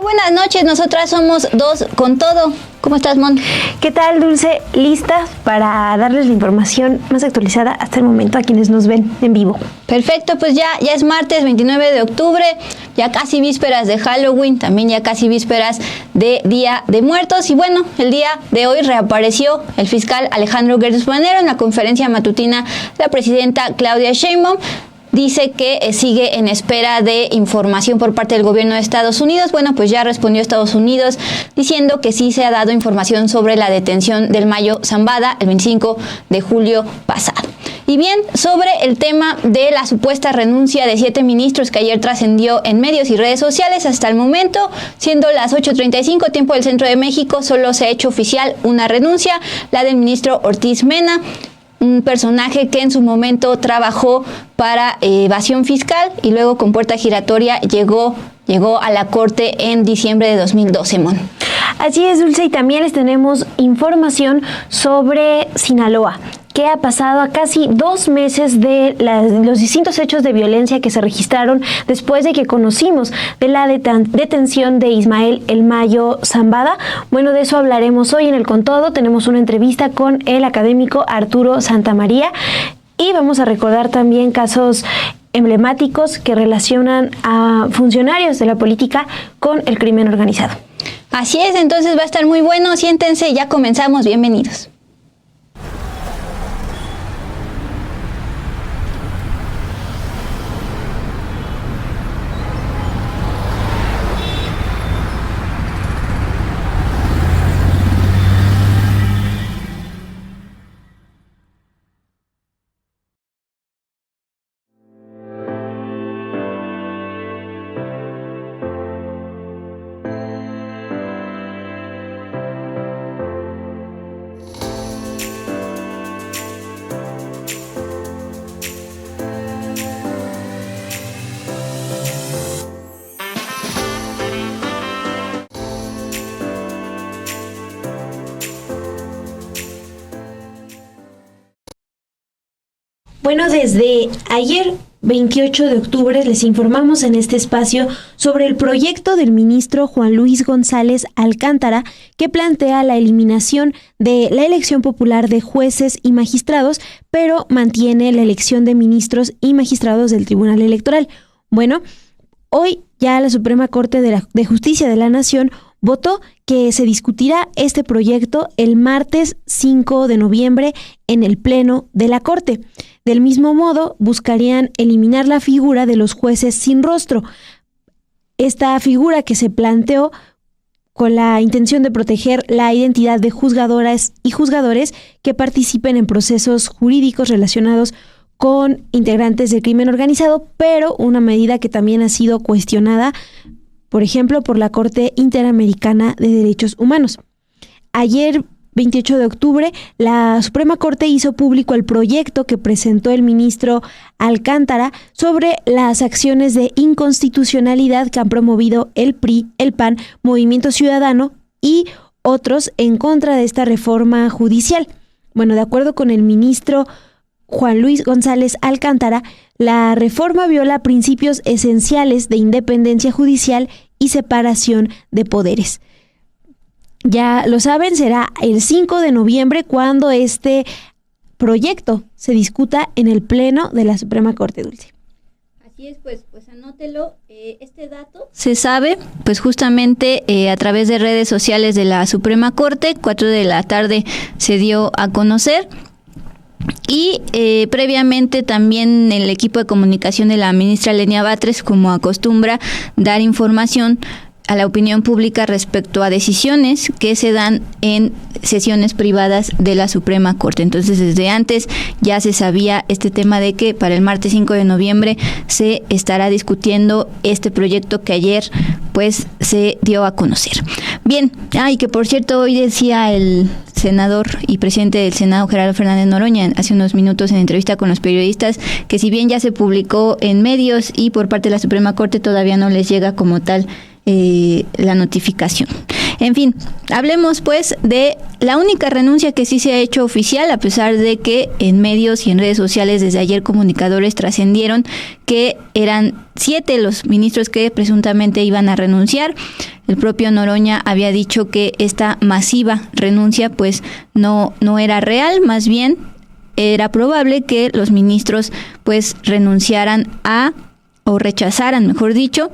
Buenas noches, nosotras somos Dos con Todo. ¿Cómo estás, Mon? ¿Qué tal, Dulce? Listas para darles la información más actualizada hasta el momento a quienes nos ven en vivo. Perfecto, pues ya es martes 29 de octubre, ya casi vísperas de Halloween, también ya casi vísperas de Día de Muertos. Y bueno, el día de hoy reapareció el fiscal Alejandro Gertz Manero en la conferencia matutina de la presidenta Claudia Sheinbaum. Dice que sigue en espera de información por parte del gobierno de Estados Unidos. Bueno, pues ya respondió Estados Unidos diciendo que sí se ha dado información sobre la detención del Mayo Zambada el 25 de julio pasado. Y bien, sobre el tema de la supuesta renuncia de 7 ministros que ayer trascendió en medios y redes sociales, hasta el momento, siendo las 8:35 tiempo del Centro de México, solo se ha hecho oficial una renuncia, la del ministro Ortiz Mena, un personaje que en su momento trabajó para evasión fiscal y luego con puerta giratoria llegó a la Corte en diciembre de 2012, Mon. Así es, Dulce, y también les tenemos información sobre Sinaloa. ¿Qué ha pasado a casi 2 meses de los distintos hechos de violencia que se registraron después de que conocimos de la detención de Ismael El Mayo Zambada? Bueno, de eso hablaremos hoy en el Con Todo. Tenemos una entrevista con el académico Arturo Santamaría y vamos a recordar también casos emblemáticos que relacionan a funcionarios de la política con el crimen organizado. Así es, entonces va a estar muy bueno. Siéntense, ya comenzamos. Bienvenidos. Bueno, desde ayer 28 de octubre les informamos en este espacio sobre el proyecto del ministro Juan Luis González Alcántara que plantea la eliminación de la elección popular de jueces y magistrados, pero mantiene la elección de ministros y magistrados del Tribunal Electoral. Bueno, hoy ya la Suprema Corte de Justicia de la Nación votó que se discutirá este proyecto el martes 5 de noviembre en el Pleno de la Corte. Del mismo modo, buscarían eliminar la figura de los jueces sin rostro. Esta figura que se planteó con la intención de proteger la identidad de juzgadoras y juzgadores que participen en procesos jurídicos relacionados con integrantes del crimen organizado, pero una medida que también ha sido cuestionada, por ejemplo, por la Corte Interamericana de Derechos Humanos. Ayer, 28 de octubre, la Suprema Corte hizo público el proyecto que presentó el ministro Alcántara sobre las acciones de inconstitucionalidad que han promovido el PRI, el PAN, Movimiento Ciudadano y otros en contra de esta reforma judicial. Bueno, de acuerdo con el ministro Juan Luis González Alcántara, la reforma viola principios esenciales de independencia judicial y separación de poderes. Ya lo saben, será el 5 de noviembre cuando este proyecto se discuta en el Pleno de la Suprema Corte, Dulce. Así es, pues anótelo. Este dato se sabe, pues justamente a través de redes sociales de la Suprema Corte, 4 de la tarde se dio a conocer. Y previamente también el equipo de comunicación de la ministra Lenia Batres, como acostumbra, dar información a la opinión pública respecto a decisiones que se dan en sesiones privadas de la Suprema Corte. Entonces, desde antes ya se sabía este tema de que para el martes 5 de noviembre se estará discutiendo este proyecto que ayer pues se dio a conocer. Bien, y que por cierto hoy decía el senador y presidente del Senado, Gerardo Fernández Noroña, hace unos minutos en entrevista con los periodistas, que si bien ya se publicó en medios y por parte de la Suprema Corte todavía no les llega como tal la notificación. En fin, hablemos pues de la única renuncia que sí se ha hecho oficial, a pesar de que en medios y en redes sociales desde ayer comunicadores trascendieron que eran 7 los ministros que presuntamente iban a renunciar. El propio Noroña había dicho que esta masiva renuncia pues no era real, más bien era probable que los ministros pues renunciaran o rechazaran, mejor dicho,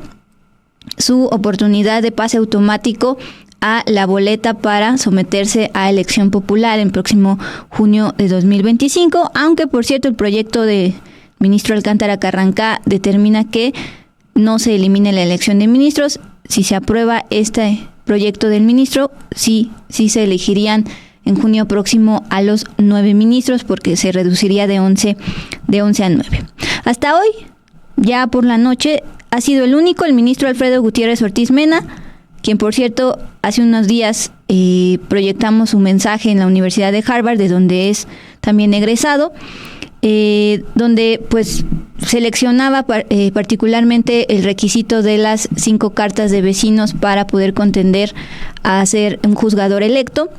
su oportunidad de pase automático a la boleta para someterse a elección popular en próximo junio de 2025, aunque por cierto el proyecto de ministro Alcántara Carrancá determina que no se elimine la elección de ministros. Si se aprueba este proyecto del ministro, sí se elegirían en junio próximo a los 9 ministros, porque se reduciría de 11 a 9. Hasta hoy, ya por la noche, ha sido el ministro Alfredo Gutiérrez Ortiz Mena, quien por cierto hace unos días proyectamos su mensaje en la Universidad de Harvard, de donde es también egresado, donde pues seleccionaba particularmente el requisito de las 5 cartas de vecinos para poder contender a ser un juzgador electo,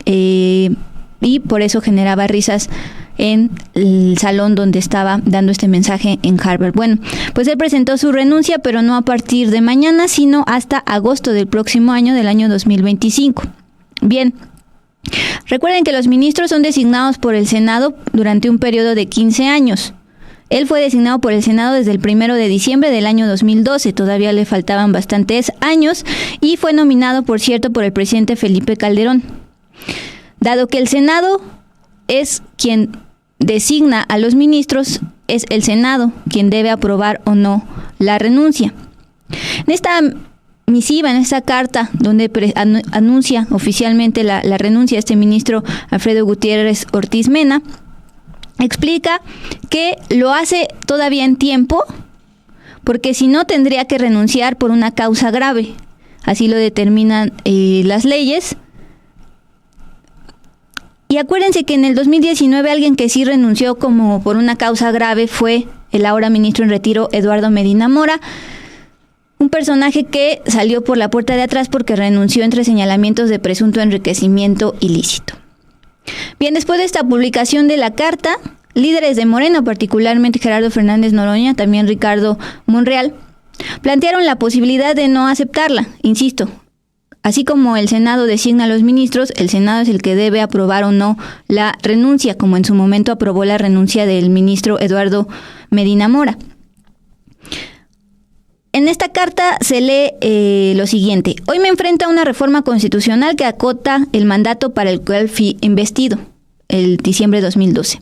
y por eso generaba risas en el salón donde estaba dando este mensaje en Harvard. Bueno, pues él presentó su renuncia, pero no a partir de mañana, sino hasta agosto del próximo año, del año 2025. Bien, recuerden que los ministros son designados por el Senado durante un periodo de 15 años. Él fue designado por el Senado desde el 1 de diciembre del año 2012, todavía le faltaban bastantes años, y fue nominado, por cierto, por el presidente Felipe Calderón. Dado que el Senado es quien designa a los ministros, es el Senado quien debe aprobar o no la renuncia. En esta misiva, en esta carta donde anuncia oficialmente la renuncia de este ministro Alfredo Gutiérrez Ortiz Mena, explica que lo hace todavía en tiempo, porque si no tendría que renunciar por una causa grave. Así lo determinan las leyes. Y acuérdense que en el 2019 alguien que sí renunció como por una causa grave fue el ahora ministro en retiro Eduardo Medina Mora, un personaje que salió por la puerta de atrás porque renunció entre señalamientos de presunto enriquecimiento ilícito. Bien, después de esta publicación de la carta, líderes de Morena, particularmente Gerardo Fernández Noroña, también Ricardo Monreal, plantearon la posibilidad de no aceptarla. Insisto, así como el Senado designa a los ministros, el Senado es el que debe aprobar o no la renuncia, como en su momento aprobó la renuncia del ministro Eduardo Medina Mora. En esta carta se lee lo siguiente: hoy me enfrento a una reforma constitucional que acota el mandato para el cual fui investido, el diciembre de 2012,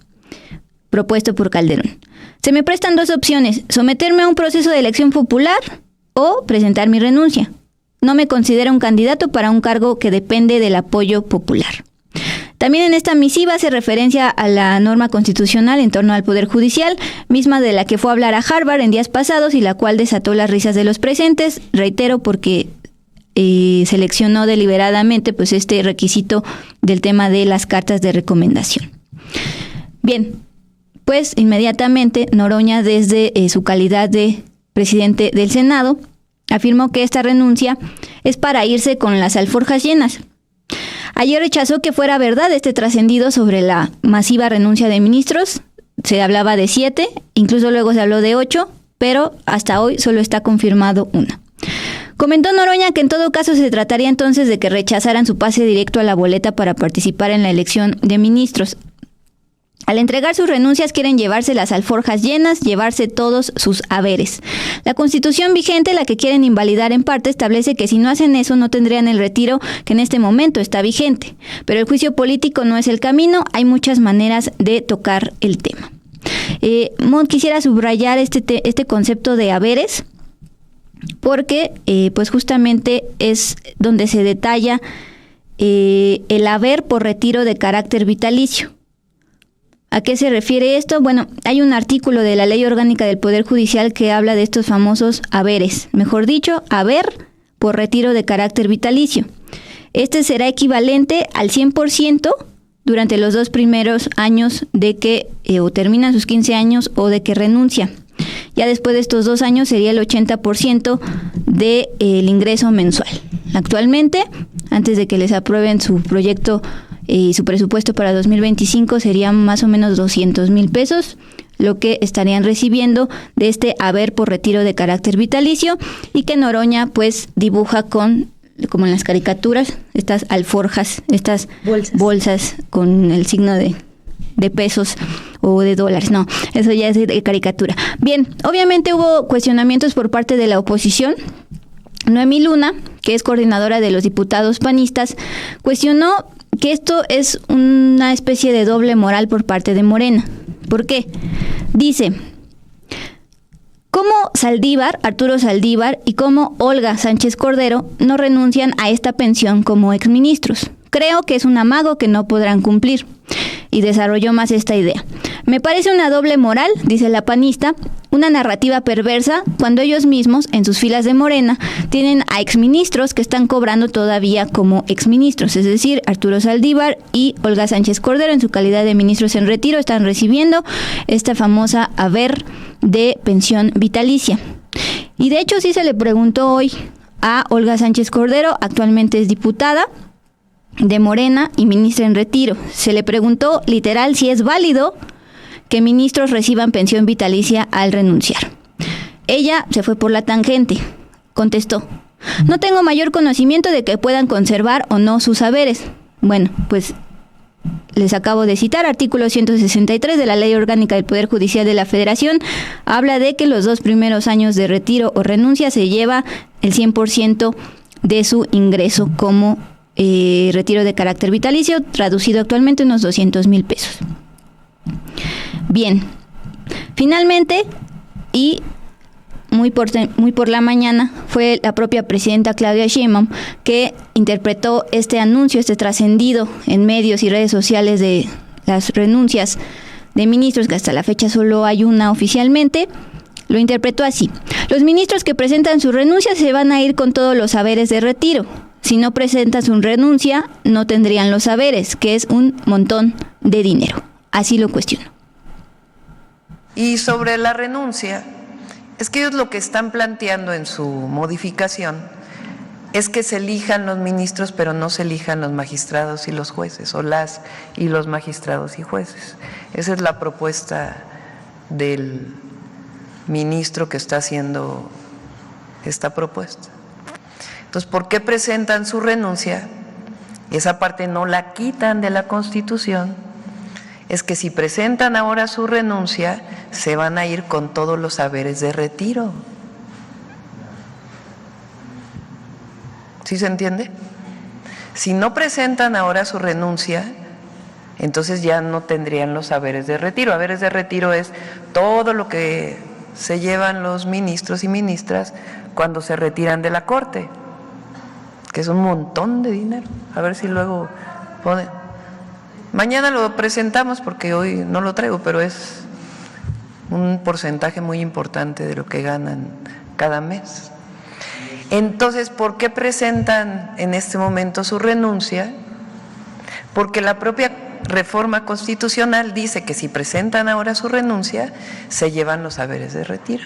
propuesto por Calderón. Se me prestan 2 opciones: someterme a un proceso de elección popular o presentar mi renuncia. No me considero un candidato para un cargo que depende del apoyo popular. También en esta misiva hace referencia a la norma constitucional en torno al Poder Judicial, misma de la que fue a hablar a Harvard en días pasados y la cual desató las risas de los presentes. Reitero, porque seleccionó deliberadamente pues este requisito del tema de las cartas de recomendación. Bien, pues inmediatamente Noroña, desde su calidad de presidente del Senado, afirmó que esta renuncia es para irse con las alforjas llenas. Ayer rechazó que fuera verdad este trascendido sobre la masiva renuncia de ministros. Se hablaba de 7, incluso luego se habló de 8, pero hasta hoy solo está confirmado 1. Comentó Noroña que en todo caso se trataría entonces de que rechazaran su pase directo a la boleta para participar en la elección de ministros. Al entregar sus renuncias quieren llevarse las alforjas llenas, llevarse todos sus haberes. La Constitución vigente, la que quieren invalidar en parte, establece que si no hacen eso no tendrían el retiro que en este momento está vigente. Pero el juicio político no es el camino, hay muchas maneras de tocar el tema. Quisiera subrayar este concepto de haberes, porque pues justamente es donde se detalla el haber por retiro de carácter vitalicio. ¿A qué se refiere esto? Bueno, hay un artículo de la Ley Orgánica del Poder Judicial que habla de estos famosos haberes. Mejor dicho, haber por retiro de carácter vitalicio. Este será equivalente al 100% durante los 2 primeros años de que o terminan sus 15 años o de que renuncia. Ya después de estos 2 años sería el 80% del ingreso mensual. Actualmente, antes de que les aprueben su proyecto y su presupuesto para 2025, serían más o menos 200,000 pesos, lo que estarían recibiendo de este haber por retiro de carácter vitalicio, y que Noroña pues dibuja con como en las caricaturas, estas alforjas, estas bolsas con el signo de pesos o de dólares. No, eso ya es de caricatura. Bien, obviamente hubo cuestionamientos por parte de la oposición. Noemí Luna, que es coordinadora de los diputados panistas, cuestionó que esto es una especie de doble moral por parte de Morena. ¿Por qué? Dice, ¿cómo Arturo Saldívar y cómo Olga Sánchez Cordero no renuncian a esta pensión como exministros? Creo que es un amago que no podrán cumplir. Y desarrolló más esta idea. Me parece una doble moral, dice la panista, una narrativa perversa cuando ellos mismos, en sus filas de Morena, tienen a exministros que están cobrando todavía como exministros, es decir, Arturo Saldívar y Olga Sánchez Cordero, en su calidad de ministros en retiro, están recibiendo esta famosa haber de pensión vitalicia. Y de hecho sí se le preguntó hoy a Olga Sánchez Cordero, actualmente es diputada de Morena y ministra en retiro. Se le preguntó literal si es válido que ministros reciban pensión vitalicia al renunciar. Ella se fue por la tangente, contestó, no tengo mayor conocimiento de que puedan conservar o no sus haberes. Bueno, pues les acabo de citar, artículo 163 de la Ley Orgánica del Poder Judicial de la Federación, habla de que los 2 primeros años de retiro o renuncia se lleva el 100% de su ingreso como retiro de carácter vitalicio, traducido actualmente unos 200,000 pesos. Bien, finalmente, y muy por la mañana, fue la propia presidenta Claudia Sheinbaum que interpretó este anuncio, este trascendido en medios y redes sociales de las renuncias de ministros, que hasta la fecha solo hay una oficialmente. Lo interpretó así: los ministros que presentan su renuncia se van a ir con todos los haberes de retiro. Si no presentan su renuncia, no tendrían los haberes, que es un montón de dinero. Así lo cuestiono. Y sobre la renuncia, es que ellos lo que están planteando en su modificación es que se elijan los ministros, pero no se elijan los magistrados y los jueces, o las y los magistrados y jueces. Esa es la propuesta del ministro que está haciendo esta propuesta. Entonces, ¿por qué presentan su renuncia? Esa parte no la quitan de la Constitución. Es que si presentan ahora su renuncia, se van a ir con todos los haberes de retiro. ¿Sí se entiende? Si no presentan ahora su renuncia, entonces ya no tendrían los haberes de retiro. Haberes de retiro es todo lo que se llevan los ministros y ministras cuando se retiran de la Corte, que es un montón de dinero. A ver si luego ponen. Mañana lo presentamos porque hoy no lo traigo, pero es un porcentaje muy importante de lo que ganan cada mes. Entonces, ¿por qué presentan en este momento su renuncia? Porque la propia reforma constitucional dice que si presentan ahora su renuncia, se llevan los haberes de retiro.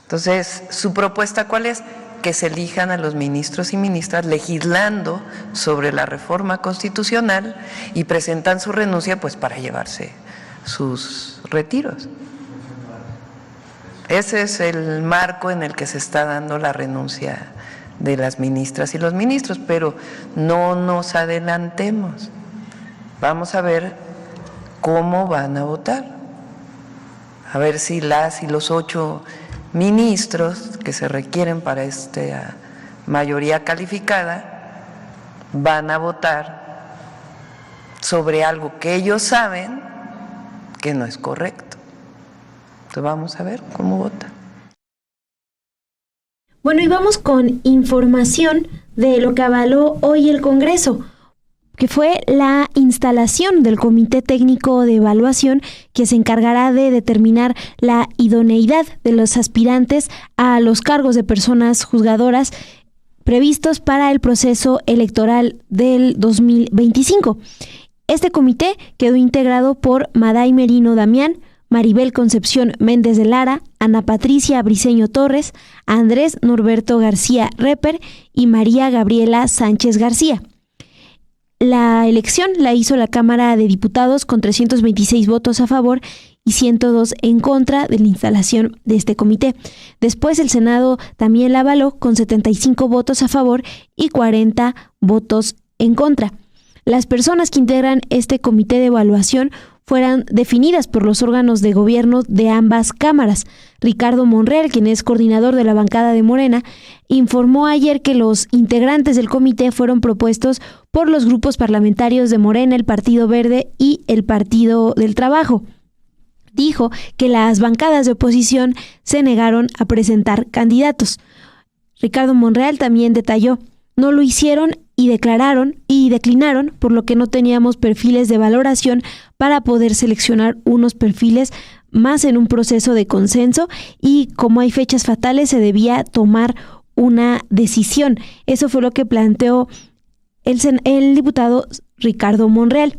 Entonces, ¿su propuesta cuál es? Que se elijan a los ministros y ministras legislando sobre la reforma constitucional y presentan su renuncia pues para llevarse sus retiros. Ese es el marco en el que se está dando la renuncia de las ministras y los ministros, pero no nos adelantemos. Vamos a ver cómo van a votar, a ver si las y los 8 ministros que se requieren para esta mayoría calificada van a votar sobre algo que ellos saben que no es correcto. Entonces vamos a ver cómo votan. Bueno, y vamos con información de lo que avaló hoy el Congreso, que fue la instalación del Comité Técnico de Evaluación que se encargará de determinar la idoneidad de los aspirantes a los cargos de personas juzgadoras previstos para el proceso electoral del 2025. Este comité quedó integrado por Maday Merino Damián, Maribel Concepción Méndez de Lara, Ana Patricia Briceño Torres, Andrés Norberto García Reper y María Gabriela Sánchez García. La elección la hizo la Cámara de Diputados con 326 votos a favor y 102 en contra de la instalación de este comité. Después el Senado también la avaló con 75 votos a favor y 40 votos en contra. Las personas que integran este comité de evaluación fueran definidas por los órganos de gobierno de ambas cámaras. Ricardo Monreal, quien es coordinador de la bancada de Morena, informó ayer que los integrantes del comité fueron propuestos por los grupos parlamentarios de Morena, el Partido Verde y el Partido del Trabajo. Dijo que las bancadas de oposición se negaron a presentar candidatos. Ricardo Monreal también detalló: no lo hicieron y declinaron, por lo que no teníamos perfiles de valoración para poder seleccionar unos perfiles más en un proceso de consenso, y como hay fechas fatales se debía tomar una decisión. Eso fue lo que planteó el diputado Ricardo Monreal.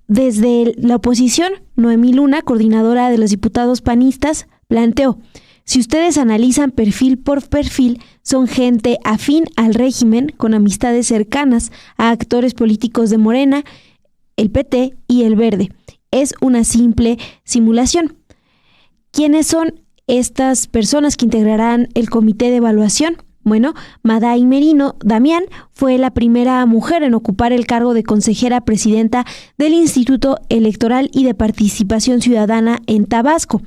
Desde la oposición, Noemí Luna, coordinadora de los diputados panistas, planteó: si ustedes analizan perfil por perfil, son gente afín al régimen, con amistades cercanas a actores políticos de Morena, el PT y el Verde. Es una simple simulación. ¿Quiénes son estas personas que integrarán el comité de evaluación? Bueno, Maday Merino Damián fue la primera mujer en ocupar el cargo de consejera presidenta del Instituto Electoral y de Participación Ciudadana en Tabasco.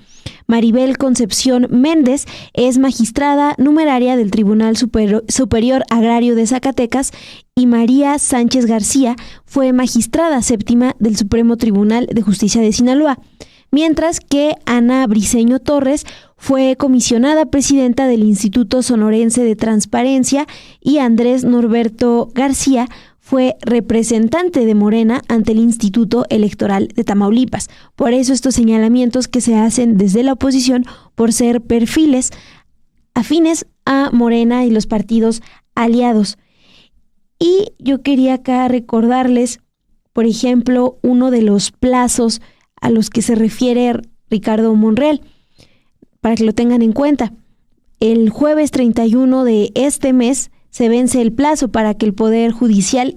Maribel Concepción Méndez es magistrada numeraria del Tribunal Superior Agrario de Zacatecas, y María Sánchez García fue magistrada séptima del Supremo Tribunal de Justicia de Sinaloa, mientras que Ana Briceño Torres fue comisionada presidenta del Instituto Sonorense de Transparencia, y Andrés Norberto García fue representante de Morena ante el Instituto Electoral de Tamaulipas. Por eso estos señalamientos que se hacen desde la oposición por ser perfiles afines a Morena y los partidos aliados. Y yo quería acá recordarles, por ejemplo, uno de los plazos a los que se refiere Ricardo Monreal, para que lo tengan en cuenta. El jueves 31 de este mes se vence el plazo para que el Poder Judicial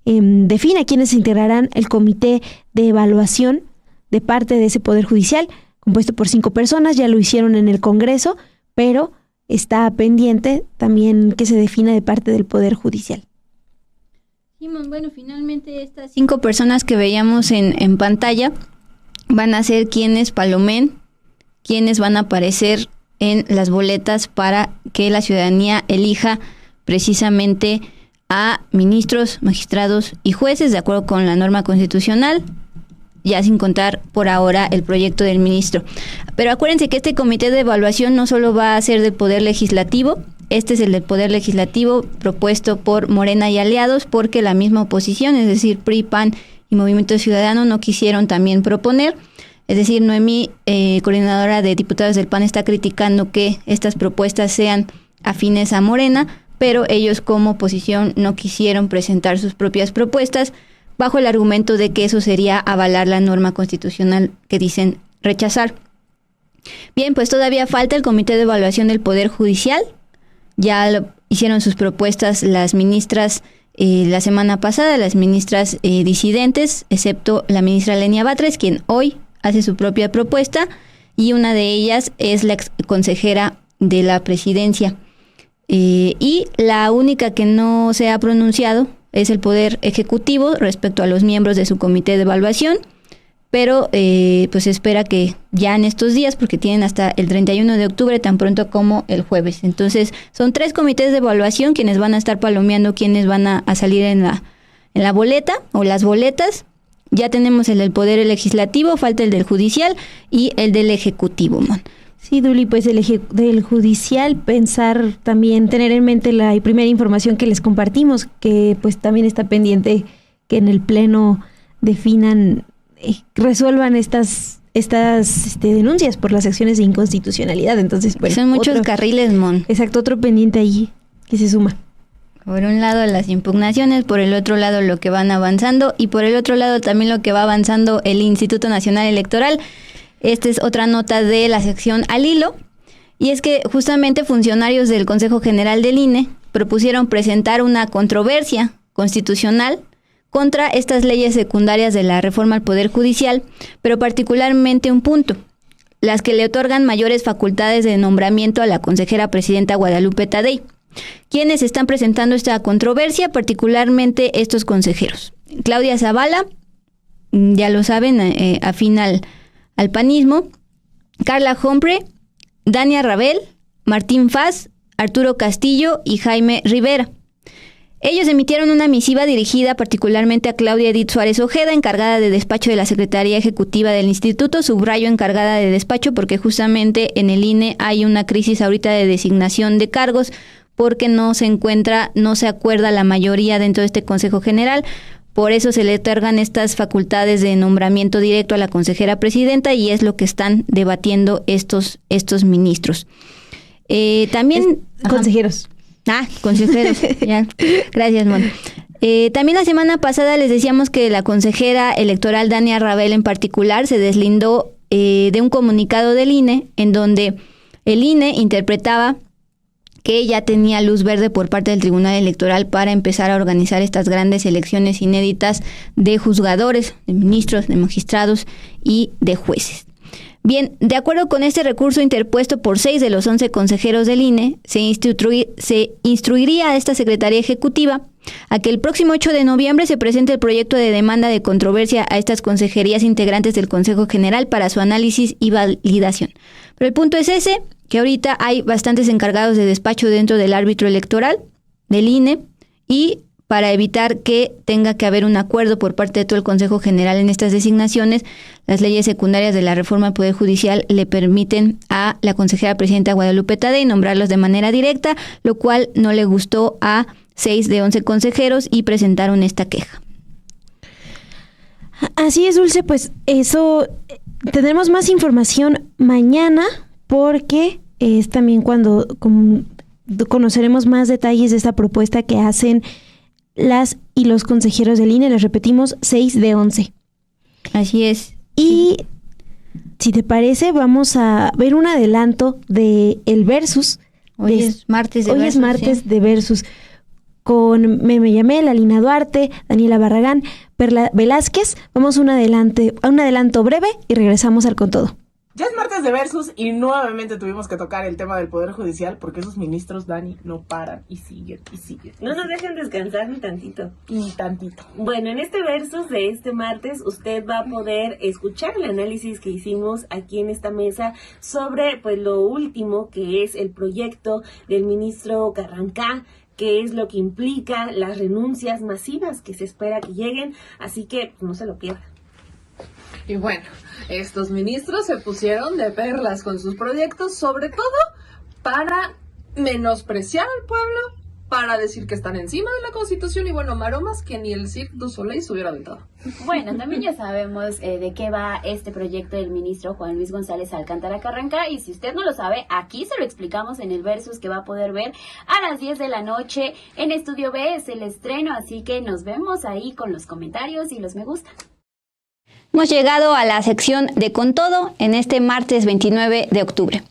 defina quiénes integrarán el comité de evaluación de parte de ese Poder Judicial, compuesto por 5 personas. Ya lo hicieron en el Congreso, pero está pendiente también que se defina de parte del Poder Judicial. Simón, bueno, finalmente estas 5 personas que veíamos en pantalla van a ser quienes palomen, quienes van a aparecer en las boletas para que la ciudadanía elija precisamente a ministros, magistrados y jueces de acuerdo con la norma constitucional, ya sin contar por ahora el proyecto del ministro. Pero acuérdense que este comité de evaluación no solo va a ser del Poder Legislativo. Este es el del Poder Legislativo propuesto por Morena y aliados, porque la misma oposición, es decir, PRI, PAN y Movimiento Ciudadano, no quisieron también proponer. Es decir, Noemí, coordinadora de diputados del PAN, está criticando que estas propuestas sean afines a Morena, pero ellos como oposición no quisieron presentar sus propias propuestas bajo el argumento de que eso sería avalar la norma constitucional que dicen rechazar. Bien, pues todavía falta el Comité de Evaluación del Poder Judicial. Ya hicieron sus propuestas las ministras la semana pasada, las ministras disidentes, excepto la ministra Lenia Batres, quien hoy hace su propia propuesta, y una de ellas es la ex consejera de la presidencia. Y la única que no se ha pronunciado es el Poder Ejecutivo respecto a los miembros de su comité de evaluación, pero pues se espera que ya en estos días, porque tienen hasta el 31 de octubre, tan pronto como el jueves. Entonces son 3 comités de evaluación quienes van a estar palomeando quiénes van a salir en la boleta o las boletas. Ya tenemos el del Poder Legislativo, falta el del Judicial y el del Ejecutivo, Mon. Sí, Duli, pues del Judicial, pensar también, tener en mente la primera información que les compartimos, que pues también está pendiente que en el Pleno definan, resuelvan estas denuncias por las acciones de inconstitucionalidad. Entonces, bueno, son muchos carriles, Mon. Exacto, otro pendiente allí que se suma. Por un lado las impugnaciones, por el otro lado lo que van avanzando, y por el otro lado también lo que va avanzando el Instituto Nacional Electoral. Esta es otra nota de la sección Al Hilo, y es que justamente funcionarios del Consejo General del INE propusieron presentar una controversia constitucional contra estas leyes secundarias de la reforma al Poder Judicial, pero particularmente un punto: las que le otorgan mayores facultades de nombramiento a la consejera presidenta Guadalupe Tadei. ¿Quiénes están presentando esta controversia? Particularmente estos consejeros: Claudia Zavala, ya lo saben, afín al panismo; Carla Humphrey, Dania Rabel, Martín Faz, Arturo Castillo y Jaime Rivera. Ellos emitieron una misiva dirigida particularmente a Claudia Edith Suárez Ojeda, encargada de despacho de la Secretaría Ejecutiva del Instituto. Subrayo encargada de despacho porque justamente en el INE hay una crisis ahorita de designación de cargos, porque no se acuerda la mayoría dentro de este Consejo General. Por eso se le otorgan estas facultades de nombramiento directo a la consejera presidenta, y es lo que están debatiendo estos ministros. También consejeros. Consejeros. Ya. Gracias, Mon. También la semana pasada les decíamos que la consejera electoral Dania Rabel en particular se deslindó de un comunicado del INE, en donde el INE interpretaba que ya tenía luz verde por parte del Tribunal Electoral para empezar a organizar estas grandes elecciones inéditas de juzgadores, de ministros, de magistrados y de jueces. Bien, de acuerdo con este recurso interpuesto por 6 de los 11 consejeros del INE, se instruiría a esta Secretaría Ejecutiva a que el próximo 8 de noviembre se presente el proyecto de demanda de controversia a estas consejerías integrantes del Consejo General para su análisis y validación. Pero el punto es ese, que ahorita hay bastantes encargados de despacho dentro del árbitro electoral, del INE, y para evitar que tenga que haber un acuerdo por parte de todo el Consejo General en estas designaciones, las leyes secundarias de la reforma al Poder Judicial le permiten a la consejera presidenta Guadalupe Tadei nombrarlos de manera directa, lo cual no le gustó a 6 de 11 consejeros y presentaron esta queja. Así es, Dulce, pues eso, tendremos más información mañana, porque es también cuando conoceremos más detalles de esta propuesta que hacen las y los consejeros del INE. Les repetimos, 6 de 11. Así es. Y si te parece, vamos a ver un adelanto de el Versus. Hoy es martes de Versus. Con Meme Yamel, Alina Duarte, Daniela Barragán, Perla Velázquez. Vamos a un adelanto breve y regresamos al Con Todo. Ya es martes de Versus y nuevamente tuvimos que tocar el tema del Poder Judicial porque esos ministros, Dani, no paran y siguen y siguen. No nos dejen descansar ni tantito. Ni tantito. Bueno, en este Versus de este martes usted va a poder escuchar el análisis que hicimos aquí en esta mesa sobre pues lo último que es el proyecto del ministro Carrancá, qué es lo que implica las renuncias masivas que se espera que lleguen, así que no se lo pierdan. Y bueno, estos ministros se pusieron de perlas con sus proyectos, sobre todo para menospreciar al pueblo, para decir que están encima de la Constitución y bueno, maromas que ni el Cirque du Soleil se hubiera aventado. Bueno, también ya sabemos de qué va este proyecto del ministro Juan Luis González Alcántara Carrancá, y si usted no lo sabe, aquí se lo explicamos en el Versus que va a poder ver a las 10 de la noche en Estudio B, es el estreno, así que nos vemos ahí con los comentarios y los me gusta. Hemos llegado a la sección de Con Todo en este martes 29 de octubre.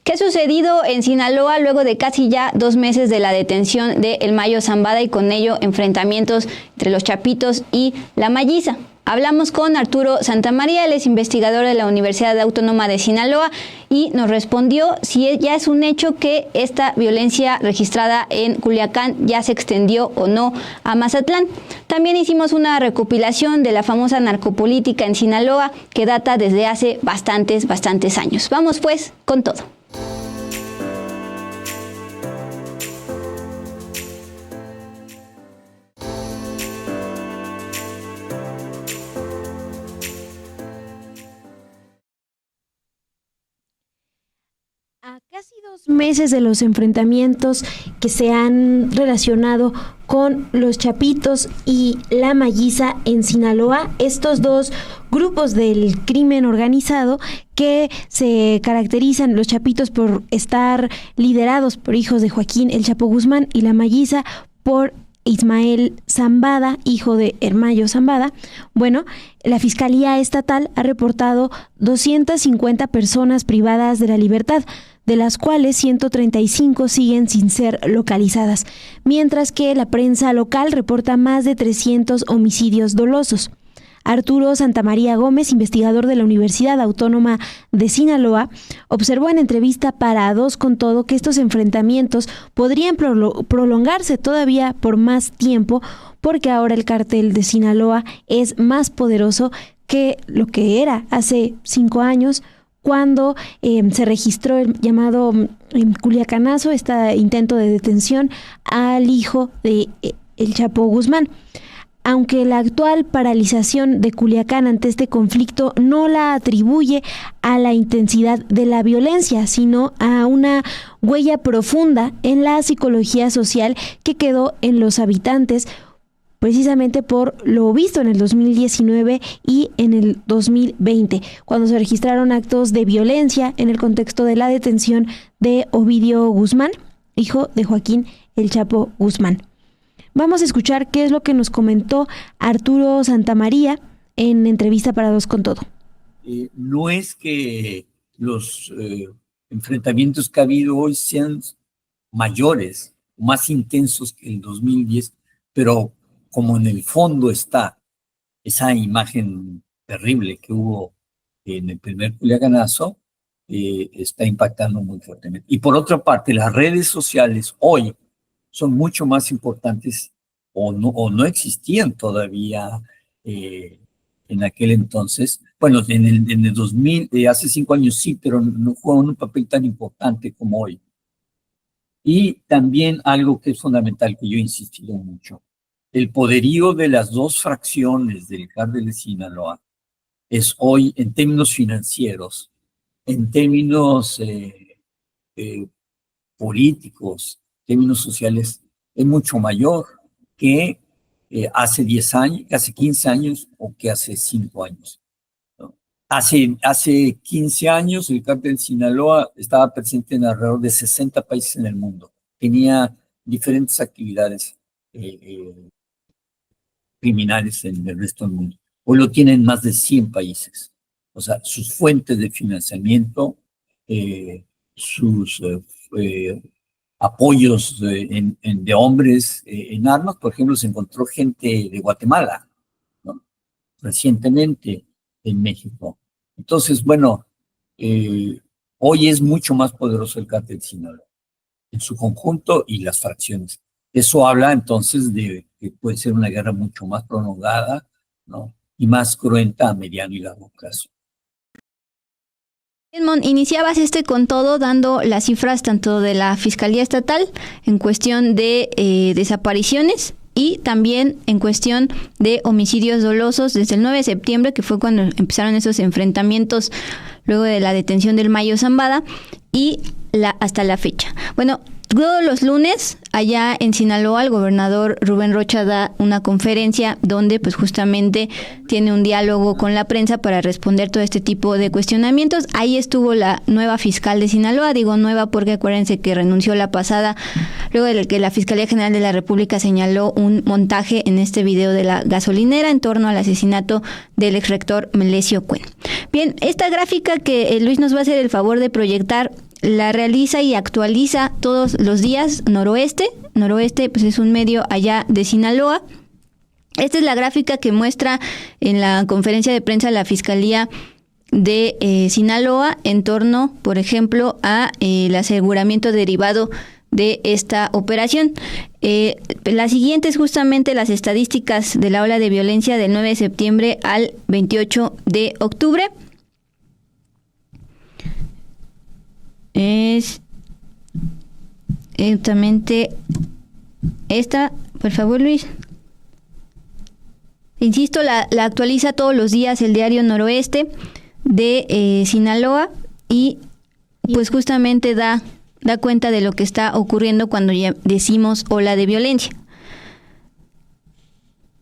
¿Qué ha sucedido en Sinaloa luego de casi ya 2 meses de la detención de El Mayo Zambada y con ello enfrentamientos entre los Chapitos y la Malliza? Hablamos con Arturo Santamaría, él es investigador de la Universidad Autónoma de Sinaloa y nos respondió si ya es un hecho que esta violencia registrada en Culiacán ya se extendió o no a Mazatlán. También hicimos una recopilación de la famosa narcopolítica en Sinaloa que data desde hace bastantes años. Vamos pues con todo. A casi 2 meses de los enfrentamientos que se han relacionado con los Chapitos y la Malliza en Sinaloa, estos 2 grupos del crimen organizado que se caracterizan, los Chapitos por estar liderados por hijos de Joaquín El Chapo Guzmán y la Malliza por Ismael Zambada, hijo de El Mayo Zambada. Bueno, la Fiscalía Estatal ha reportado 250 personas privadas de la libertad. de las cuales 135 siguen sin ser localizadas, mientras que la prensa local reporta más de 300 homicidios dolosos. Arturo Santamaría Gómez, investigador de la Universidad Autónoma de Sinaloa, observó en entrevista para A Dos con Todo que estos enfrentamientos podrían prolongarse todavía por más tiempo, porque ahora el cártel de Sinaloa es más poderoso que lo que era hace 5 años, cuando se registró el llamado Culiacanazo, este intento de detención al hijo de El Chapo Guzmán. Aunque la actual paralización de Culiacán ante este conflicto no la atribuye a la intensidad de la violencia, sino a una huella profunda en la psicología social que quedó en los habitantes, precisamente por lo visto en el 2019 y en el 2020, cuando se registraron actos de violencia en el contexto de la detención de Ovidio Guzmán, hijo de Joaquín El Chapo Guzmán. Vamos a escuchar qué es lo que nos comentó Arturo Santamaría en entrevista para Dos con Todo. No es que los enfrentamientos que ha habido hoy sean mayores, más intensos que el 2010, pero como en el fondo está esa imagen terrible que hubo en el primer Culiacanazo, está impactando muy fuertemente. Y por otra parte, las redes sociales hoy son mucho más importantes o no existían todavía en aquel entonces. Bueno, en el 2000, hace 5 años sí, pero no jugaban un papel tan importante como hoy. Y también algo que es fundamental, que yo he insistido mucho, el poderío de las dos fracciones del cártel de Sinaloa es hoy, en términos financieros, en términos políticos, términos sociales, es mucho mayor que hace 10 años, que hace 15 años o que hace 5 años. ¿No? Hace 15 años el cártel de Sinaloa estaba presente en alrededor de 60 países en el mundo. Tenía diferentes actividades criminales en el resto del mundo. Hoy lo tienen más de 100 países. O sea, sus fuentes de financiamiento, sus apoyos de hombres en armas. Por ejemplo, se encontró gente de Guatemala, ¿no? Recientemente en México. Entonces, bueno, hoy es mucho más poderoso el cártel de Sinaloa en su conjunto y las fracciones. Eso habla entonces de que puede ser una guerra mucho más prolongada, ¿no? Y más cruenta a mediano y largo plazo. Iniciabas con todo dando las cifras tanto de la Fiscalía Estatal en cuestión de desapariciones y también en cuestión de homicidios dolosos desde el 9 de septiembre, que fue cuando empezaron esos enfrentamientos luego de la detención del Mayo Zambada, y hasta la fecha. Bueno, todos los lunes, allá en Sinaloa, el gobernador Rubén Rocha da una conferencia donde pues justamente tiene un diálogo con la prensa para responder todo este tipo de cuestionamientos. Ahí estuvo la nueva fiscal de Sinaloa, digo nueva porque acuérdense que renunció la pasada, luego de que la Fiscalía General de la República señaló un montaje en este video de la gasolinera en torno al asesinato del exrector Melesio Cuen. Bien, esta gráfica que Luis nos va a hacer el favor de proyectar la realiza y actualiza todos los días Noroeste. Noroeste pues es un medio allá de Sinaloa. Esta es la gráfica que muestra en la conferencia de prensa la Fiscalía de Sinaloa en torno, por ejemplo, a el aseguramiento derivado de esta operación. La siguiente es justamente las estadísticas de la ola de violencia del 9 de septiembre al 28 de octubre. Es exactamente esta, por favor, Luis. Insisto, la actualiza todos los días el diario Noroeste de Sinaloa y pues justamente da cuenta de lo que está ocurriendo cuando ya decimos ola de violencia.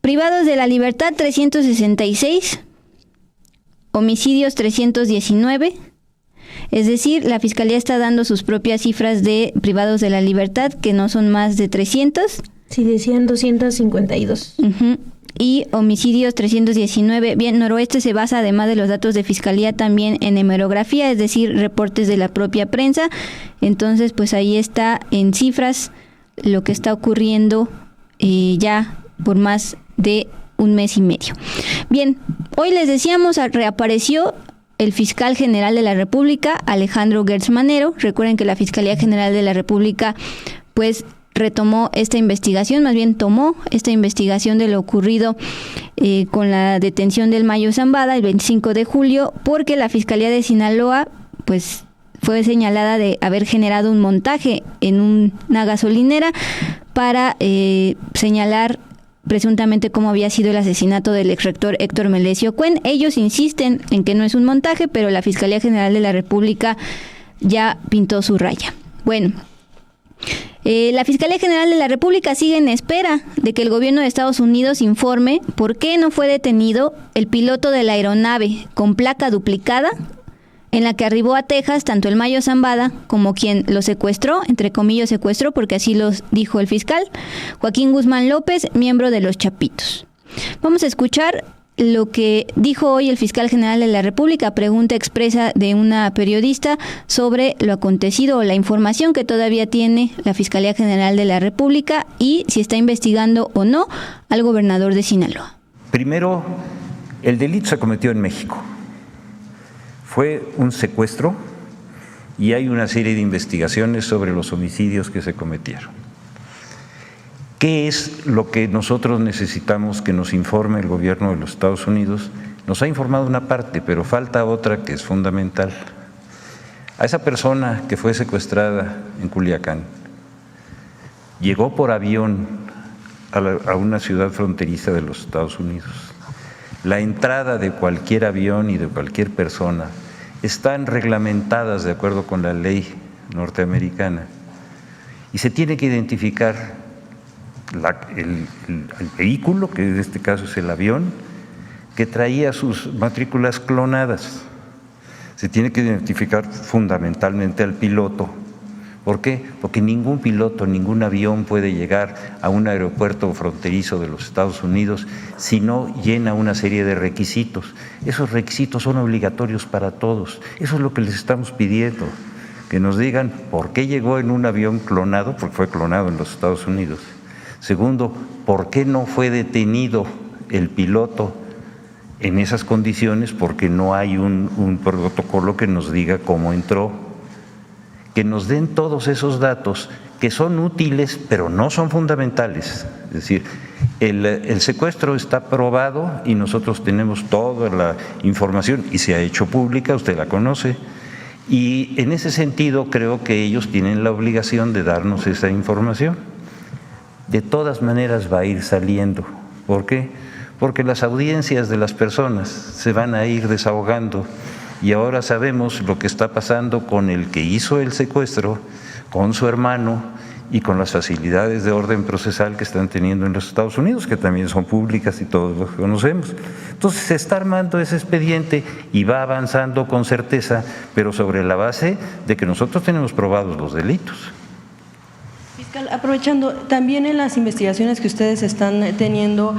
Privados de la libertad 366, homicidios 319. Es decir, la Fiscalía está dando sus propias cifras de privados de la libertad, que no son más de 300. Sí, decían 252. y homicidios 319. Bien, Noroeste se basa, además de los datos de Fiscalía, también en hemerografía, es decir, reportes de la propia prensa. Entonces, pues ahí está en cifras lo que está ocurriendo ya por más de un mes y medio. Bien, hoy les decíamos, reapareció el fiscal general de la República, Alejandro Gertz Manero. Recuerden que la Fiscalía General de la República, pues, retomó esta investigación, más bien tomó esta investigación de lo ocurrido con la detención del Mayo Zambada el 25 de julio, porque la Fiscalía de Sinaloa, pues, fue señalada de haber generado un montaje en una gasolinera para señalar presuntamente cómo había sido el asesinato del exrector Héctor Melesio Cuen. Ellos insisten en que no es un montaje, pero la Fiscalía General de la República ya pintó su raya. Bueno, la Fiscalía General de la República sigue en espera de que el gobierno de Estados Unidos informe por qué no fue detenido el piloto de la aeronave con placa duplicada en la que arribó a Texas tanto el Mayo Zambada como quien lo secuestró, entre comillas secuestró, porque así lo dijo el fiscal, Joaquín Guzmán López, miembro de los Chapitos. Vamos a escuchar lo que dijo hoy el fiscal general de la República, pregunta expresa de una periodista sobre lo acontecido o la información que todavía tiene la Fiscalía General de la República y si está investigando o no al gobernador de Sinaloa. Primero, el delito se cometió en México. Fue un secuestro y hay una serie de investigaciones sobre los homicidios que se cometieron. ¿Qué es lo que nosotros necesitamos que nos informe el gobierno de los Estados Unidos? Nos ha informado una parte, pero falta otra que es fundamental. A esa persona que fue secuestrada en Culiacán, llegó por avión a una ciudad fronteriza de los Estados Unidos. La entrada de cualquier avión y de cualquier persona están reglamentadas de acuerdo con la ley norteamericana y se tiene que identificar el vehículo, que en este caso es el avión, que traía sus matrículas clonadas. Se tiene que identificar fundamentalmente al piloto. ¿Por qué? Porque ningún piloto, ningún avión puede llegar a un aeropuerto fronterizo de los Estados Unidos si no llena una serie de requisitos. Esos requisitos son obligatorios para todos. Eso es lo que les estamos pidiendo, que nos digan por qué llegó en un avión clonado, porque fue clonado en los Estados Unidos. Segundo, por qué no fue detenido el piloto en esas condiciones, porque no hay un protocolo que nos diga cómo entró. Que nos den todos esos datos que son útiles, pero no son fundamentales. Es decir, el secuestro está probado y nosotros tenemos toda la información y se ha hecho pública, usted la conoce, y en ese sentido creo que ellos tienen la obligación de darnos esa información. De todas maneras va a ir saliendo. ¿Por qué? Porque las audiencias de las personas se van a ir desahogando. Y ahora sabemos lo que está pasando con el que hizo el secuestro, con su hermano y con las facilidades de orden procesal que están teniendo en los Estados Unidos, que también son públicas y todos los conocemos. Entonces se está armando ese expediente y va avanzando con certeza, pero sobre la base de que nosotros tenemos probados los delitos. Fiscal, aprovechando, también en las investigaciones que ustedes están teniendo,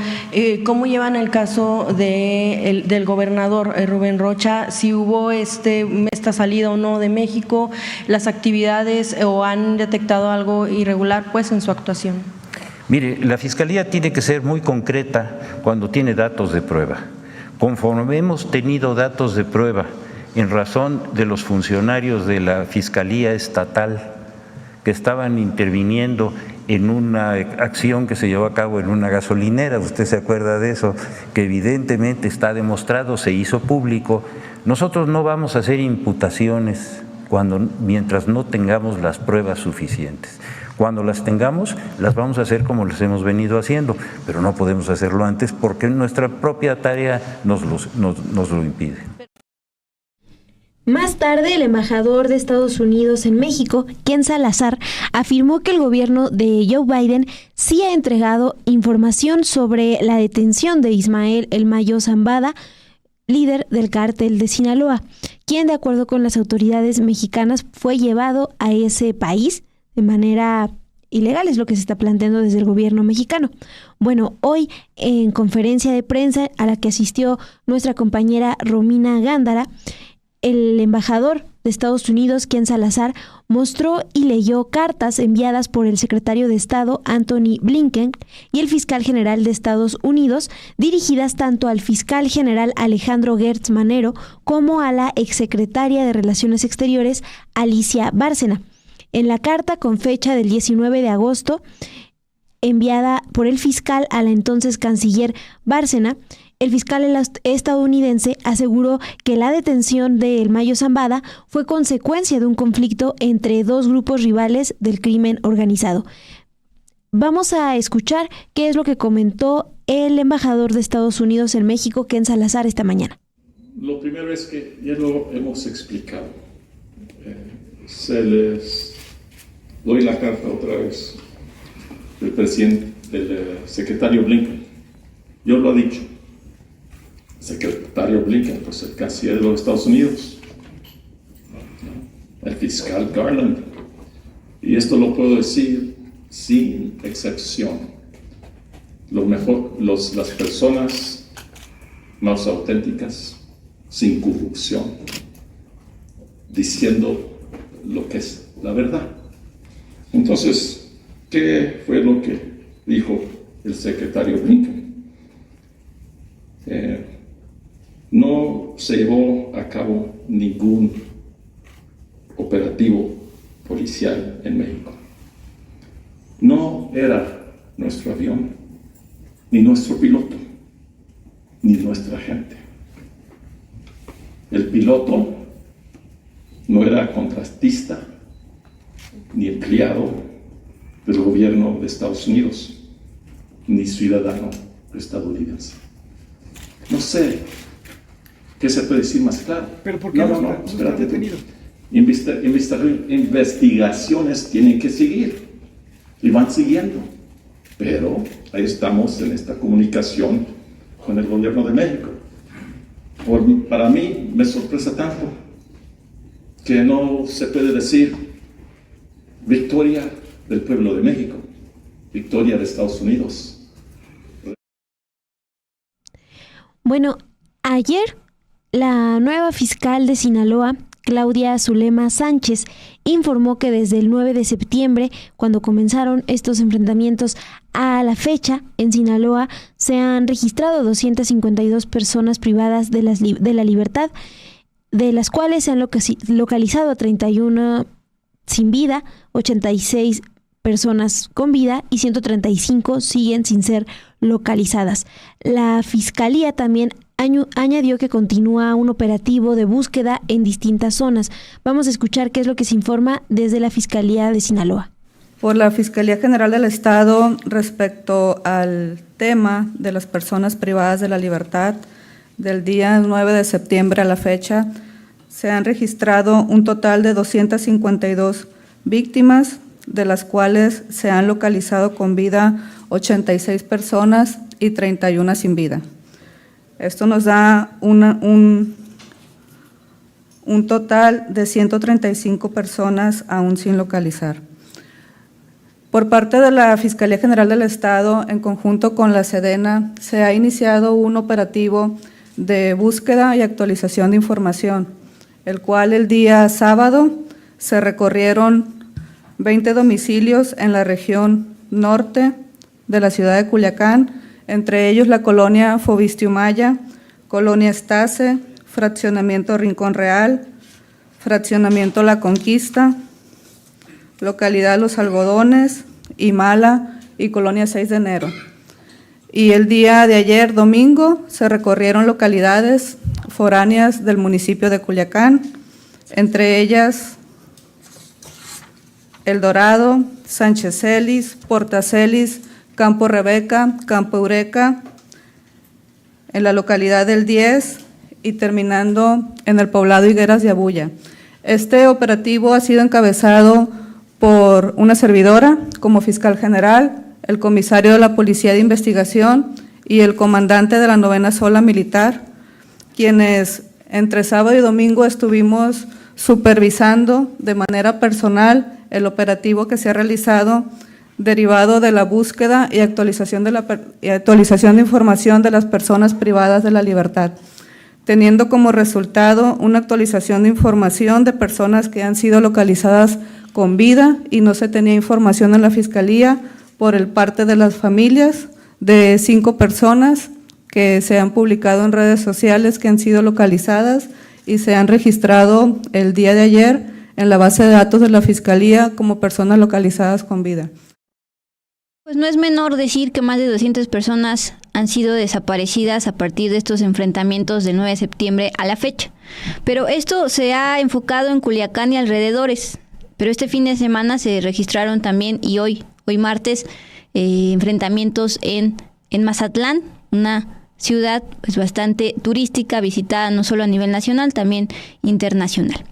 ¿cómo llevan el caso del gobernador Rubén Rocha? Si hubo esta salida o no de México, las actividades o han detectado algo irregular pues en su actuación. Mire, la Fiscalía tiene que ser muy concreta cuando tiene datos de prueba. Conforme hemos tenido datos de prueba en razón de los funcionarios de la Fiscalía Estatal que estaban interviniendo en una acción que se llevó a cabo en una gasolinera, usted se acuerda de eso, que evidentemente está demostrado, se hizo público. Nosotros no vamos a hacer imputaciones mientras no tengamos las pruebas suficientes. Cuando las tengamos, las vamos a hacer como las hemos venido haciendo, pero no podemos hacerlo antes porque nuestra propia tarea nos lo impide. Más tarde, el embajador de Estados Unidos en México, Ken Salazar, afirmó que el gobierno de Joe Biden sí ha entregado información sobre la detención de Ismael El Mayo Zambada, líder del cártel de Sinaloa, quien, de acuerdo con las autoridades mexicanas, fue llevado a ese país de manera ilegal, es lo que se está planteando desde el gobierno mexicano. Bueno, hoy en conferencia de prensa a la que asistió nuestra compañera Romina Gándara, el embajador de Estados Unidos, Ken Salazar, mostró y leyó cartas enviadas por el secretario de Estado, Antony Blinken, y el fiscal general de Estados Unidos, dirigidas tanto al fiscal general Alejandro Gertz Manero como a la exsecretaria de Relaciones Exteriores, Alicia Bárcena. En la carta con fecha del 19 de agosto, enviada por el fiscal a la entonces canciller Bárcena, el fiscal estadounidense aseguró que la detención de El Mayo Zambada fue consecuencia de un conflicto entre dos grupos rivales del crimen organizado. Vamos a escuchar qué es lo que comentó el embajador de Estados Unidos en México, Ken Salazar, esta mañana. Lo primero es que ya lo hemos explicado. Se les doy la carta otra vez del presidente, del secretario Blinken. Yo lo he dicho. Secretario Blinken, pues el canciller de los Estados Unidos, el fiscal Garland, y esto lo puedo decir sin excepción. Lo mejor, las personas más auténticas, sin corrupción, diciendo lo que es la verdad. Entonces, ¿qué fue lo que dijo el secretario Blinken? No se llevó a cabo ningún operativo policial en México. No era nuestro avión, ni nuestro piloto, ni nuestra gente. El piloto no era contratista ni empleado del gobierno de Estados Unidos, ni ciudadano estadounidense. No sé qué se puede decir más claro. ¿Pero por qué no espérate. Investigaciones tienen que seguir y van siguiendo. Pero ahí estamos en esta comunicación con el gobierno de México. Para mí me sorprende tanto que no se puede decir victoria del pueblo de México, victoria de Estados Unidos. Bueno, ayer la nueva fiscal de Sinaloa, Claudia Zulema Sánchez, informó que desde el 9 de septiembre, cuando comenzaron estos enfrentamientos, a la fecha, en Sinaloa se han registrado 252 personas privadas de la libertad, de las cuales se han localizado a 31 sin vida, 86 personas con vida y 135 siguen sin ser localizadas. La Fiscalía también añadió que continúa un operativo de búsqueda en distintas zonas. Vamos a escuchar qué es lo que se informa desde la Fiscalía de Sinaloa. Por la Fiscalía General del Estado, respecto al tema de las personas privadas de la libertad, del día 9 de septiembre a la fecha, se han registrado un total de 252 víctimas, de las cuales se han localizado con vida 86 personas y 31 sin vida. Esto nos da un total de 135 personas aún sin localizar. Por parte de la Fiscalía General del Estado, en conjunto con la Sedena, se ha iniciado un operativo de búsqueda y actualización de información, el cual el día sábado se recorrieron 20 domicilios en la región norte de la ciudad de Culiacán, entre ellos la colonia Fobistiumaya, colonia Estase, fraccionamiento Rincón Real, fraccionamiento La Conquista, localidad Los Algodones, Imala y colonia 6 de enero. Y el día de ayer, domingo, se recorrieron localidades foráneas del municipio de Culiacán, entre ellas El Dorado, Sánchez Celis, Portacelis, Campo Rebeca, Campo Eureka, en la localidad del 10 y terminando en el poblado Higueras de Abuya. Este operativo ha sido encabezado por una servidora como fiscal general, el comisario de la Policía de Investigación y el comandante de la 9ª Zola Militar, quienes entre sábado y domingo estuvimos supervisando de manera personal el operativo que se ha realizado derivado de la búsqueda y actualización de información de las personas privadas de la libertad, teniendo como resultado una actualización de información de personas que han sido localizadas con vida y no se tenía información en la Fiscalía por el parte de las familias de 5 personas que se han publicado en redes sociales que han sido localizadas y se han registrado el día de ayer en la base de datos de la Fiscalía como personas localizadas con vida. Pues no es menor decir que más de 200 personas han sido desaparecidas a partir de estos enfrentamientos del 9 de septiembre a la fecha. Pero esto se ha enfocado en Culiacán y alrededores. Pero este fin de semana se registraron también, y hoy martes, enfrentamientos en Mazatlán, una ciudad pues bastante turística, visitada no solo a nivel nacional, también internacional.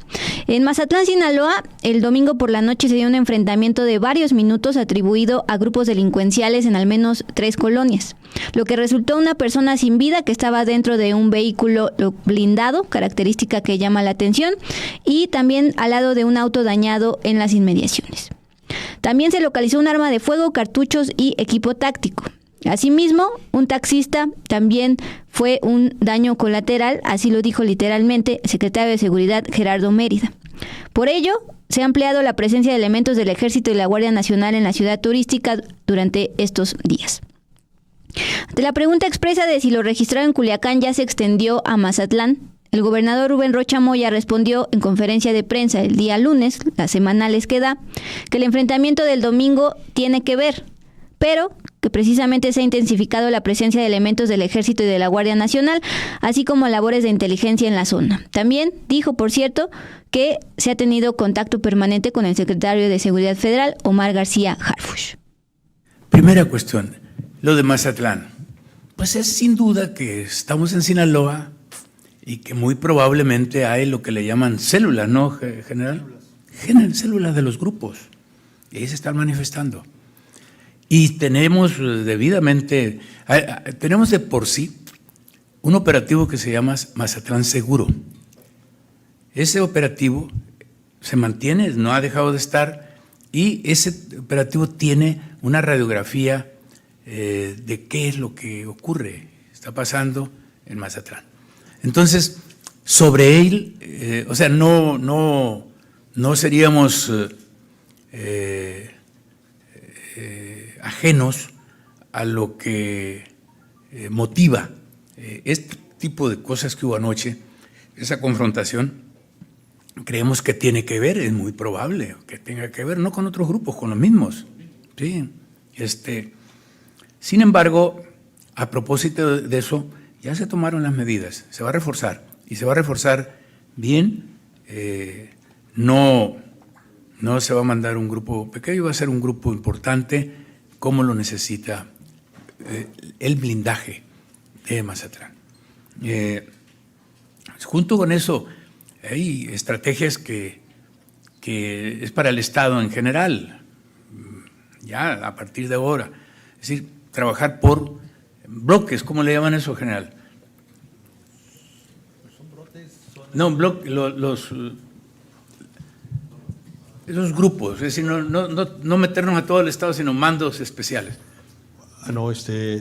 En Mazatlán, Sinaloa, el domingo por la noche se dio un enfrentamiento de varios minutos atribuido a grupos delincuenciales en al menos 3 colonias, lo que resultó una persona sin vida que estaba dentro de un vehículo blindado, característica que llama la atención, y también al lado de un auto dañado en las inmediaciones. También se localizó un arma de fuego, cartuchos y equipo táctico. Asimismo, un taxista también fue un daño colateral, así lo dijo literalmente el secretario de Seguridad Gerardo Mérida. Por ello, se ha ampliado la presencia de elementos del Ejército y la Guardia Nacional en la ciudad turística durante estos días. Ante la pregunta expresa de si lo registrado en Culiacán ya se extendió a Mazatlán, el gobernador Rubén Rocha Moya respondió en conferencia de prensa el día lunes, las semanales que da, que el enfrentamiento del domingo tiene que ver, pero que precisamente se ha intensificado la presencia de elementos del Ejército y de la Guardia Nacional, así como labores de inteligencia en la zona. También dijo, por cierto, que se ha tenido contacto permanente con el secretario de Seguridad Federal, Omar García Harfuch. Primera cuestión, lo de Mazatlán. Pues es sin duda que estamos en Sinaloa y que muy probablemente hay lo que le llaman células, ¿no, general? Células de los grupos. Y ahí se están manifestando. Y tenemos debidamente, tenemos de por sí un operativo que se llama Mazatlán Seguro. Ese operativo se mantiene, no ha dejado de estar, y ese operativo tiene una radiografía de qué es lo que ocurre, está pasando en Mazatlán. Entonces, sobre él, o sea, no seríamos ajenos a lo que motiva este tipo de cosas que hubo anoche, esa confrontación. Creemos que tiene que ver, es muy probable que tenga que ver, no con otros grupos, con los mismos. Sí. Sin embargo, a propósito de eso, ya se tomaron las medidas, se va a reforzar, y se va a reforzar bien. No se va a mandar un grupo pequeño, va a ser un grupo importante, como lo necesita el blindaje de Mazatlán. Junto con eso, hay estrategias que es para el Estado en general, ya a partir de ahora. Es decir, trabajar por bloques, ¿cómo le llaman eso, general? No, esos grupos, es decir, no meternos a todo el Estado, sino mandos especiales.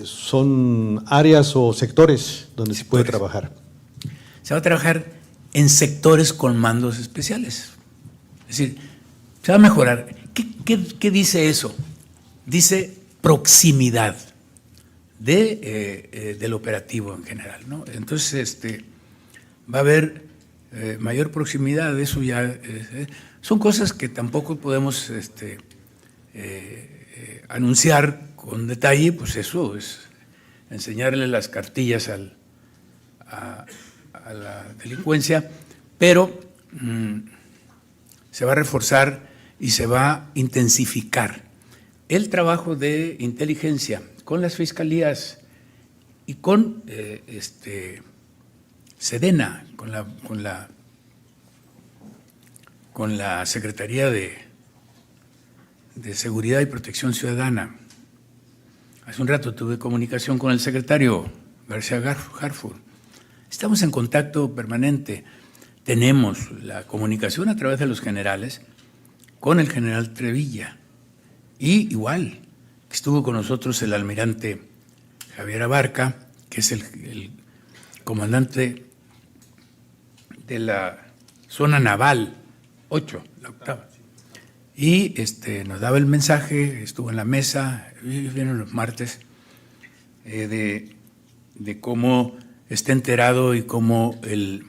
Son áreas o sectores donde se puede trabajar. Se va a trabajar en sectores con mandos especiales. Es decir, se va a mejorar. ¿Qué dice eso? Dice proximidad del operativo en general, ¿no? Entonces, va a haber mayor proximidad, eso ya son cosas que tampoco podemos anunciar con detalle, pues eso es enseñarle las cartillas a la delincuencia, pero se va a reforzar y se va a intensificar el trabajo de inteligencia con las fiscalías y con Sedena, con la Secretaría de Seguridad y Protección Ciudadana. Hace un rato tuve comunicación con el secretario García Harfuch. Estamos en contacto permanente. Tenemos la comunicación a través de los generales con el general Trevilla Y igual, estuvo con nosotros el almirante Javier Abarca, que es el comandante de la zona naval 8, la octava. Y nos daba el mensaje, estuvo en la mesa, y vienen los martes, de cómo está enterado y cómo el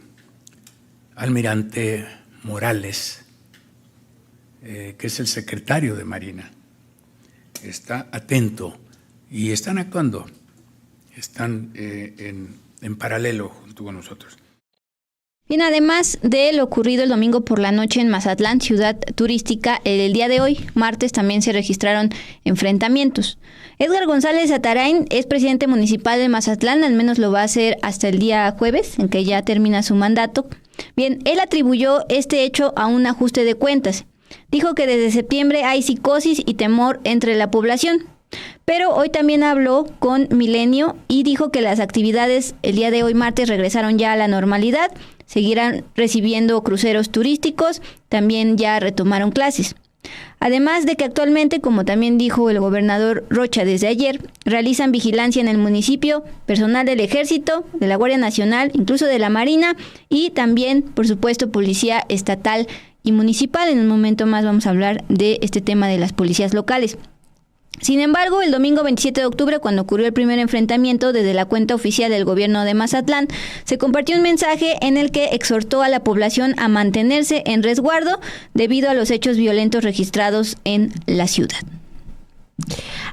almirante Morales, que es el secretario de Marina, está atento y están actuando, están en paralelo junto con nosotros. Bien, además de lo ocurrido el domingo por la noche en Mazatlán, ciudad turística, el día de hoy, martes, también se registraron enfrentamientos. Edgar González Atarain es presidente municipal de Mazatlán, al menos lo va a hacer hasta el día jueves, en que ya termina su mandato. Bien, él atribuyó este hecho a un ajuste de cuentas. Dijo que desde septiembre hay psicosis y temor entre la población. Pero hoy también habló con Milenio y dijo que las actividades el día de hoy martes regresaron ya a la normalidad, seguirán recibiendo cruceros turísticos, también ya retomaron clases. Además de que actualmente, como también dijo el gobernador Rocha desde ayer, realizan vigilancia en el municipio, personal del Ejército, de la Guardia Nacional, incluso de la Marina y también, por supuesto, policía estatal y municipal. En un momento más vamos a hablar de este tema de las policías locales. Sin embargo, el domingo 27 de octubre, cuando ocurrió el primer enfrentamiento, desde la cuenta oficial del gobierno de Mazatlán, se compartió un mensaje en el que exhortó a la población a mantenerse en resguardo debido a los hechos violentos registrados en la ciudad.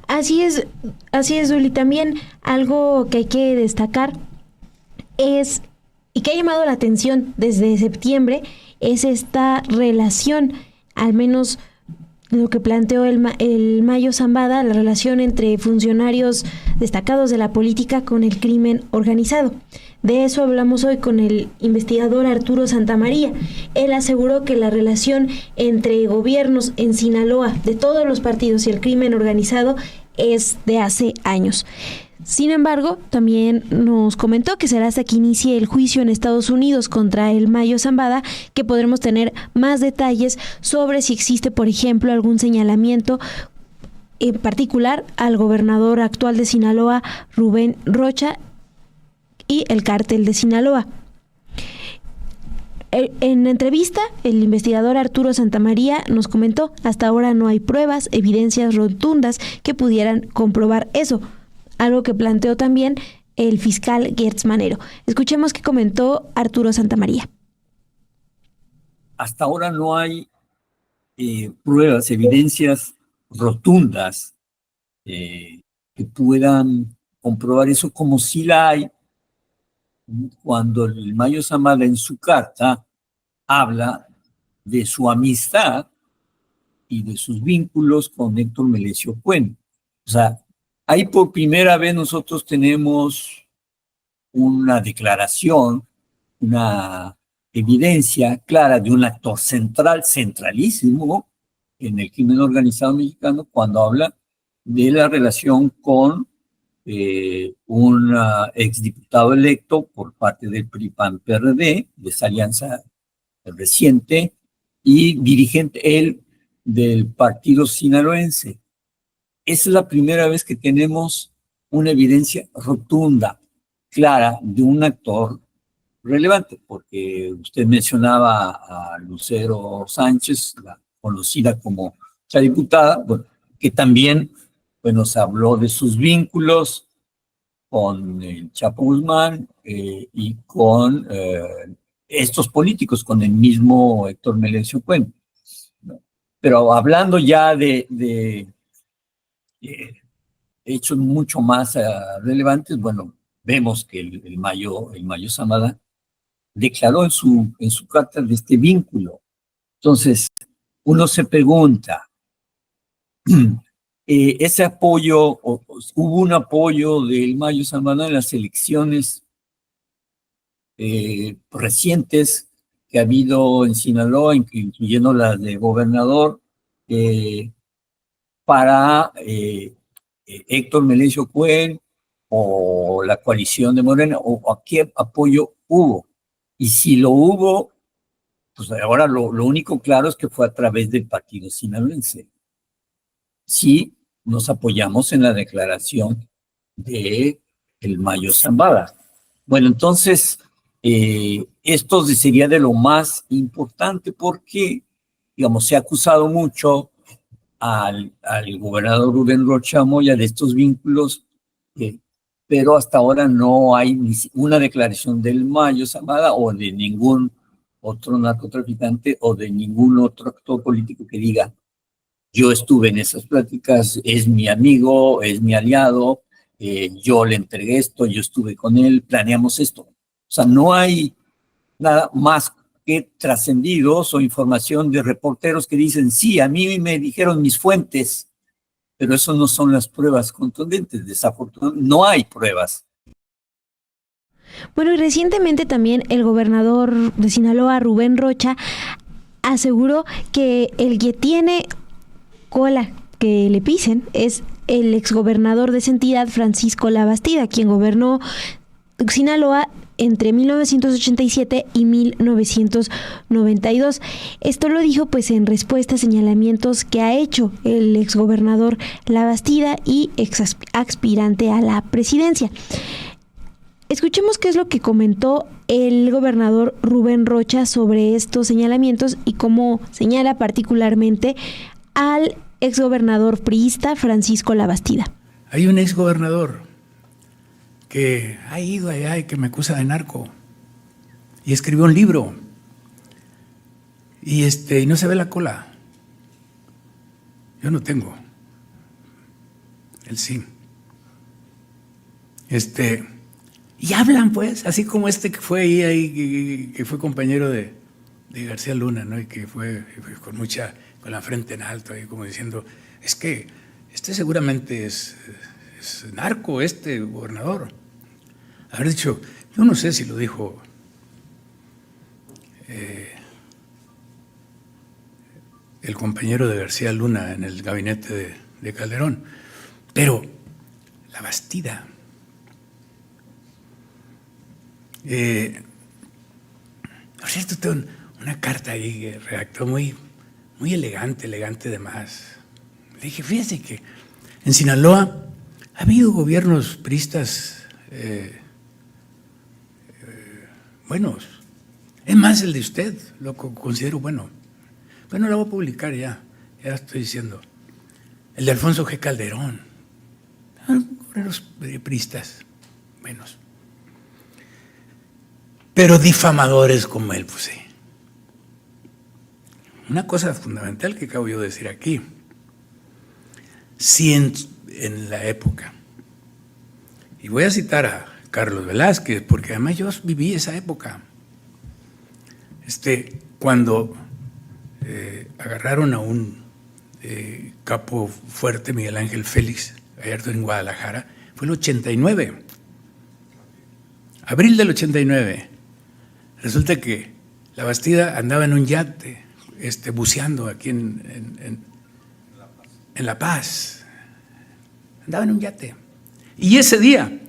Así es, Duli. También algo que hay que destacar es, y que ha llamado la atención desde septiembre, es esta relación, al menos lo que planteó el Mayo Zambada, la relación entre funcionarios destacados de la política con el crimen organizado. De eso hablamos hoy con el investigador Arturo Santamaría. Él aseguró que la relación entre gobiernos en Sinaloa de todos los partidos y el crimen organizado es de hace años. Sin embargo, también nos comentó que será hasta que inicie el juicio en Estados Unidos contra el Mayo Zambada que podremos tener más detalles sobre si existe, por ejemplo, algún señalamiento en particular al gobernador actual de Sinaloa, Rubén Rocha, y el cártel de Sinaloa. En entrevista, el investigador Arturo Santamaría nos comentó: hasta ahora no hay pruebas, evidencias rotundas que pudieran comprobar eso. Algo que planteó también el fiscal Gertz Manero. Escuchemos qué comentó Arturo Santamaría. Hasta ahora no hay pruebas, evidencias rotundas que puedan comprobar eso, como si la hay cuando el Mayo Zambada en su carta habla de su amistad y de sus vínculos con Héctor Melesio Cuen. O sea, ahí por primera vez nosotros tenemos una declaración, una evidencia clara de un actor centralísimo en el crimen organizado mexicano cuando habla de la relación con un exdiputado electo por parte del PRI-PAN-PRD, de esa alianza reciente, y dirigente él del partido sinaloense. Esa es la primera vez que tenemos una evidencia rotunda, clara, de un actor relevante, porque usted mencionaba a Lucero Sánchez, la conocida como la diputada, bueno, que también nos habló de sus vínculos con el Chapo Guzmán y con estos políticos, con el mismo Héctor Melesio Cuen. Pero hablando ya de hechos mucho más relevantes, bueno, vemos que el Mayo Zambada declaró en su carta de este vínculo. Entonces, uno se pregunta, ese apoyo, hubo un apoyo del Mayo Zambada en las elecciones recientes que ha habido en Sinaloa, incluyendo las de gobernador, para Héctor Melesio Cuen o la coalición de Morena, o a qué apoyo hubo. Y si lo hubo, pues ahora lo único claro es que fue a través del partido sinaloense. sí nos apoyamos en la declaración de el Mayo Zambada. Bueno, entonces, esto sería de lo más importante porque, digamos, se ha acusado mucho al gobernador Rubén Rocha Moya de estos vínculos, pero hasta ahora no hay ni una declaración del Mayo Zambada o de ningún otro narcotraficante o de ningún otro actor político que diga: yo estuve en esas pláticas, es mi amigo, es mi aliado, yo le entregué esto, yo estuve con él, planeamos esto. O sea, no hay nada más que trascendidos o información de reporteros que dicen: sí, a mí me dijeron mis fuentes, pero eso no son las pruebas contundentes. Desafortunadamente, no hay pruebas. Bueno, y recientemente también el gobernador de Sinaloa, Rubén Rocha, aseguró que el que tiene cola que le pisen es el exgobernador de esa entidad, Francisco Labastida, quien gobernó Sinaloa entre 1987 y 1992. Esto lo dijo pues en respuesta a señalamientos que ha hecho el exgobernador Labastida y exaspirante a la presidencia. Escuchemos qué es lo que comentó el gobernador Rubén Rocha sobre estos señalamientos y cómo señala particularmente al exgobernador priista Francisco Labastida. Hay un exgobernador que ha ido allá y que me acusa de narco y escribió un libro y no se ve la cola. Yo no tengo. Él sí. Y hablan, pues, así como que fue ahí que fue compañero de García Luna, ¿no? Y que fue con la frente en alto, ahí como diciendo: es que seguramente es narco, gobernador. Haber dicho, yo no sé si lo dijo el compañero de García Luna en el gabinete de Calderón, pero Labastida. Por cierto, tengo una carta ahí que redactó muy elegante de más. Le dije: fíjese que en Sinaloa ha habido gobiernos priistas buenos. Es más, el de usted lo considero bueno. Bueno, lo voy a publicar ya estoy diciendo. El de Alfonso G. Calderón. Gobiernos priistas buenos. Pero difamadores como él, pues sí. Una cosa fundamental que acabo yo de decir aquí: si en la época, y voy a citar a Carlos Velázquez, porque además yo viví esa época, cuando agarraron a un capo fuerte, Miguel Ángel Félix Gallardo, en Guadalajara, fue el 89, abril del 89. Resulta que Labastida andaba en un yate, buceando aquí en La Paz. Andaba en un yate. Y ese día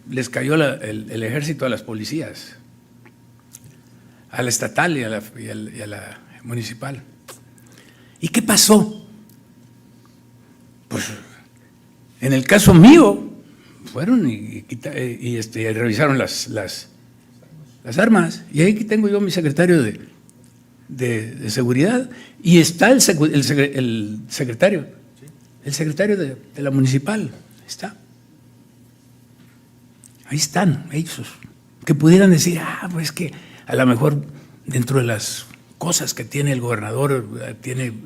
les cayó el ejército a las policías, a la estatal y a la municipal. ¿Y qué pasó? Pues en el caso mío, fueron y revisaron las armas, y ahí tengo yo mi secretario de seguridad, y está el secretario de la municipal, está. Ahí están ellos, que pudieran decir: pues que a lo mejor dentro de las cosas que tiene el gobernador,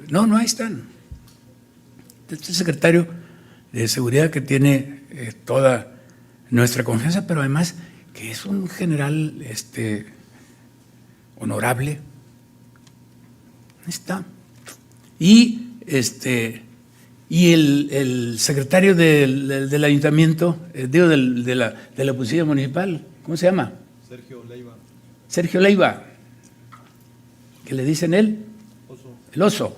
no, ahí están. Este secretario de seguridad que tiene toda nuestra confianza, pero además que es un general honorable. Está. Y el secretario del ayuntamiento, de la policía municipal, ¿cómo se llama? Sergio Leiva, que le dicen el oso.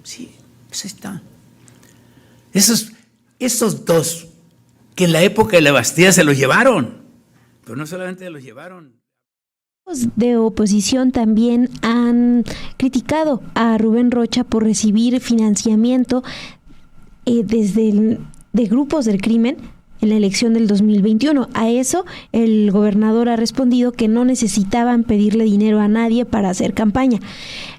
Sí, pues ahí está. Esos dos que en la época de Labastida se los llevaron, pero no solamente los llevaron. De oposición también han criticado a Rubén Rocha por recibir financiamiento de grupos del crimen en la elección del 2021. A eso el gobernador ha respondido que no necesitaban pedirle dinero a nadie para hacer campaña.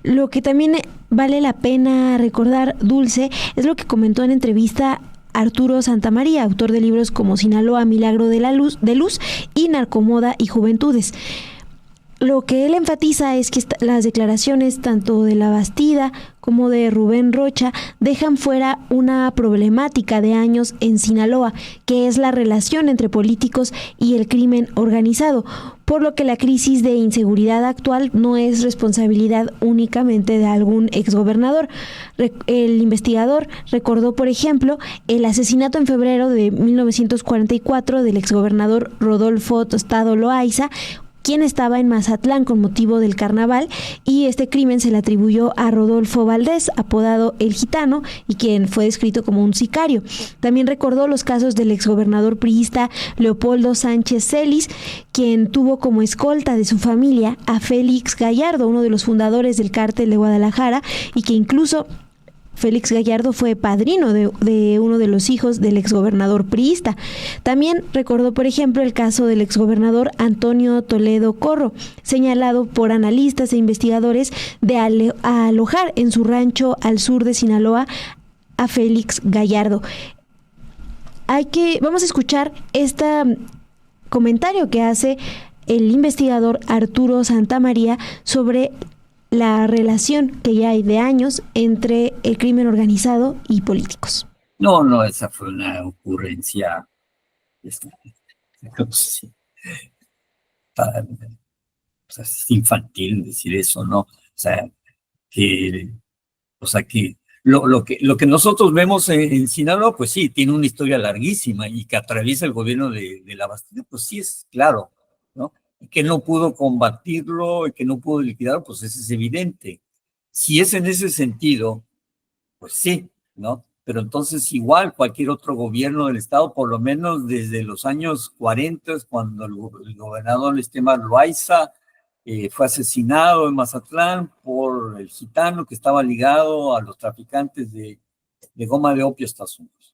Lo que también vale la pena recordar, Dulce, es lo que comentó en entrevista Arturo Santamaría, autor de libros como Sinaloa, Milagro de Luz y Narcomoda y Juventudes. Lo que él enfatiza es que las declaraciones tanto de La Bastida como de Rubén Rocha dejan fuera una problemática de años en Sinaloa, que es la relación entre políticos y el crimen organizado, por lo que la crisis de inseguridad actual no es responsabilidad únicamente de algún exgobernador. El investigador recordó, por ejemplo, el asesinato en febrero de 1944 del exgobernador Rodolfo Tostado Loaiza, quien estaba en Mazatlán con motivo del carnaval, y este crimen se le atribuyó a Rodolfo Valdés, apodado El Gitano, y quien fue descrito como un sicario. También recordó los casos del exgobernador priista Leopoldo Sánchez Celis, quien tuvo como escolta de su familia a Félix Gallardo, uno de los fundadores del Cártel de Guadalajara, y que incluso Félix Gallardo fue padrino de uno de los hijos del exgobernador priista. También recordó, por ejemplo, el caso del exgobernador Antonio Toledo Corro, señalado por analistas e investigadores de alojar en su rancho al sur de Sinaloa a Félix Gallardo. Vamos a escuchar este comentario que hace el investigador Arturo Santamaría sobre la relación que ya hay de años entre el crimen organizado y políticos. No, esa fue una ocurrencia es infantil decir eso, ¿no? O sea, que lo que nosotros vemos en Sinaloa, pues sí, tiene una historia larguísima y que atraviesa el gobierno de La Bastida, pues sí es claro, ¿no? Y que no pudo combatirlo y que no pudo liquidarlo, pues eso es evidente. Si es en ese sentido, pues sí, ¿no? Pero entonces igual cualquier otro gobierno del estado, por lo menos desde los años 40, cuando el gobernador Esteban Loaiza fue asesinado en Mazatlán por el gitano que estaba ligado a los traficantes de goma de opio a Estados Unidos.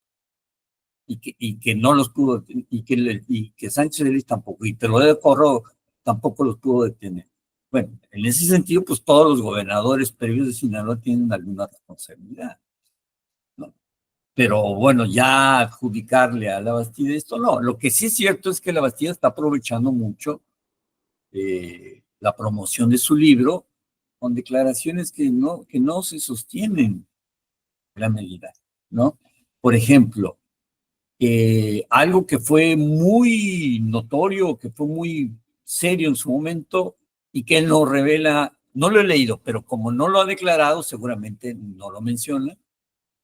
Y que no los pudo, y que Sánchez Celis tampoco, y Toledo Corro tampoco los pudo detener. Bueno, en ese sentido, pues todos los gobernadores previos de Sinaloa tienen alguna responsabilidad, ¿no? Pero bueno, ya adjudicarle a La Bastida esto, no. Lo que sí es cierto es que La Bastida está aprovechando mucho la promoción de su libro con declaraciones que no se sostienen en gran medida, ¿no? Por ejemplo, algo que fue muy notorio, que fue muy serio en su momento y que él no revela, no lo he leído, pero como no lo ha declarado, seguramente no lo menciona.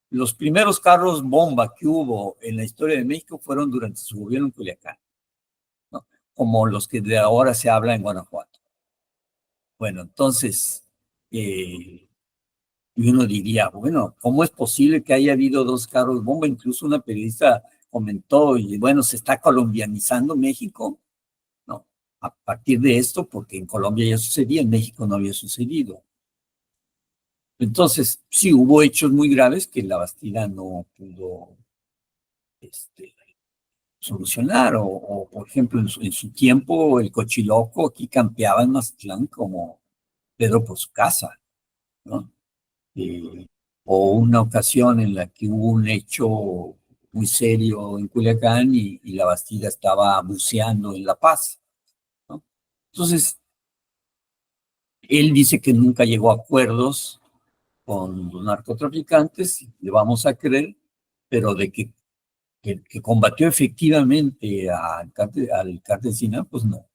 Los primeros carros bomba que hubo en la historia de México fueron durante su gobierno en Culiacán, ¿no? Como los que de ahora se habla en Guanajuato. Bueno, entonces, y uno diría, bueno, ¿cómo es posible que haya habido dos carros bomba? Incluso una periodista comentó, y bueno, ¿se está colombianizando México? No, a partir de esto, porque en Colombia ya sucedía, en México no había sucedido. Entonces, sí, hubo hechos muy graves que La Bastida no pudo solucionar, o por ejemplo, en su tiempo, el cochiloco aquí campeaba en Mazatlán como Pedro por su casa, ¿no? O una ocasión en la que hubo un hecho muy serio en Culiacán y La Bastida estaba buceando en La Paz, ¿no? Entonces, él dice que nunca llegó a acuerdos con los narcotraficantes, le vamos a creer, pero de que combatió efectivamente al cártel de Sinaloa, pues no,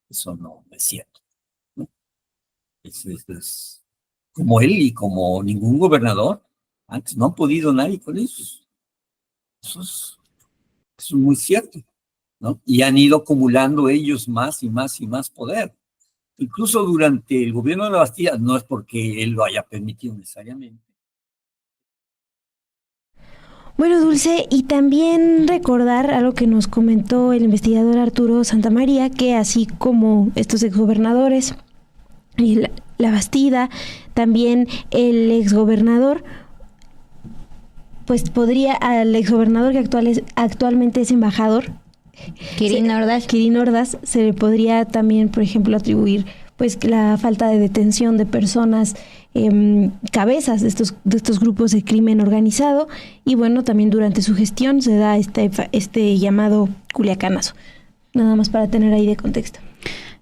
eso no es cierto, ¿no? Es como él y como ningún gobernador, antes no han podido nadie con eso. Eso es muy cierto, ¿no? Y han ido acumulando ellos más y más y más poder. Incluso durante el gobierno de La Bastida, no es porque él lo haya permitido necesariamente. Bueno, Dulce, y también recordar algo que nos comentó el investigador Arturo Santamaría, que así como estos exgobernadores, la Bastida, también el exgobernador, pues podría, al exgobernador que actualmente es embajador, Quirino Ordaz, se le podría también, por ejemplo, atribuir pues la falta de detención de personas cabezas de estos grupos de crimen organizado, y bueno, también durante su gestión se da este llamado culiacanazo. Nada más para tener ahí de contexto.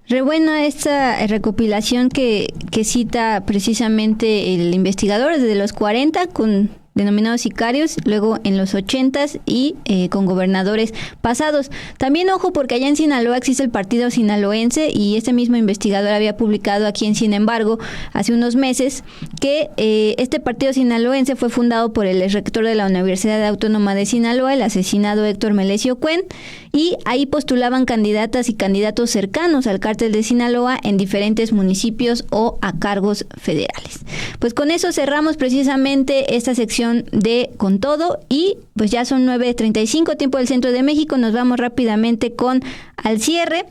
Re buena esta recopilación que cita precisamente el investigador desde los 40 con denominados sicarios, luego en los 80s y con gobernadores pasados. También ojo, porque allá en Sinaloa existe el Partido Sinaloense, y este mismo investigador había publicado aquí en Sin Embargo hace unos meses que este Partido Sinaloense fue fundado por el exrector de la Universidad Autónoma de Sinaloa, el asesinado Héctor Melesio Cuen, y ahí postulaban candidatas y candidatos cercanos al cártel de Sinaloa en diferentes municipios o a cargos federales. Pues con eso cerramos precisamente esta sección de Con Todo, y pues ya son 9:35 tiempo del centro de México. Nos vamos rápidamente al cierre,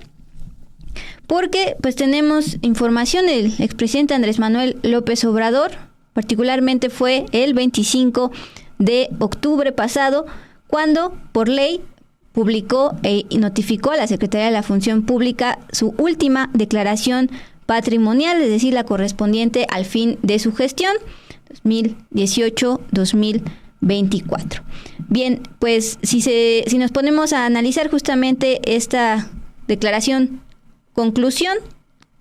porque pues tenemos información. El expresidente Andrés Manuel López Obrador particularmente fue el 25 de octubre pasado cuando por ley publicó y notificó a la Secretaría de la Función Pública su última declaración patrimonial, es decir, la correspondiente al fin de su gestión 2018-2024. Bien, pues si nos ponemos a analizar justamente esta declaración conclusión,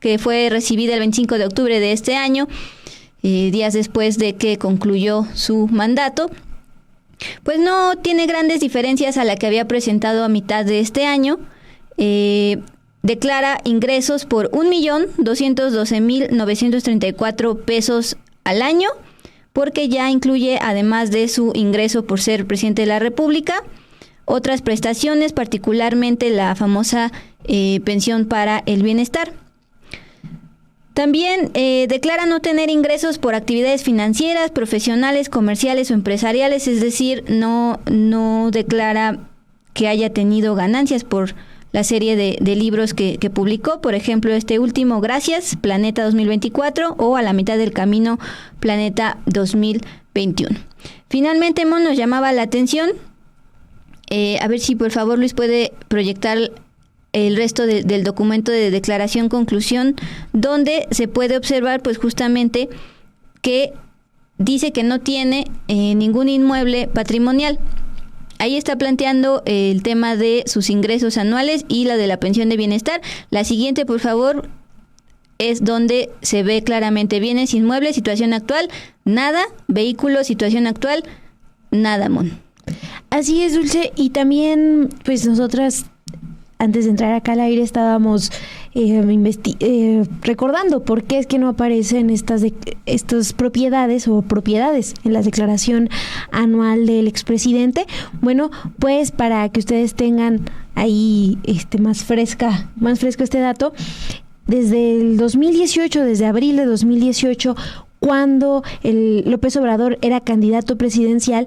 que fue recibida el 25 de octubre de este año, días después de que concluyó su mandato, pues no tiene grandes diferencias a la que había presentado a mitad de este año. Declara ingresos por 1.212.934 pesos al año, porque ya incluye, además de su ingreso por ser presidente de la República, otras prestaciones, particularmente la famosa pensión para el bienestar. También declara no tener ingresos por actividades financieras, profesionales, comerciales o empresariales, es decir, no declara que haya tenido ganancias por la serie de libros que publicó, por ejemplo, este último, Gracias, Planeta 2024, o A la mitad del camino, Planeta 2021. Finalmente, nos llamaba la atención, a ver si por favor Luis puede proyectar el resto del documento de declaración conclusión, donde se puede observar pues justamente que dice que no tiene ningún inmueble patrimonial. Ahí está planteando el tema de sus ingresos anuales y la de la pensión de bienestar. La siguiente, por favor, es donde se ve claramente bienes inmuebles, situación actual, nada, vehículos, situación actual, nada, Mon. Así es, Dulce, y también pues nosotras antes de entrar acá al aire estábamos recordando por qué es que no aparecen estas propiedades en la declaración anual del expresidente. Bueno, pues para que ustedes tengan ahí más fresco este dato, desde el 2018, desde abril de 2018, cuando López Obrador era candidato presidencial,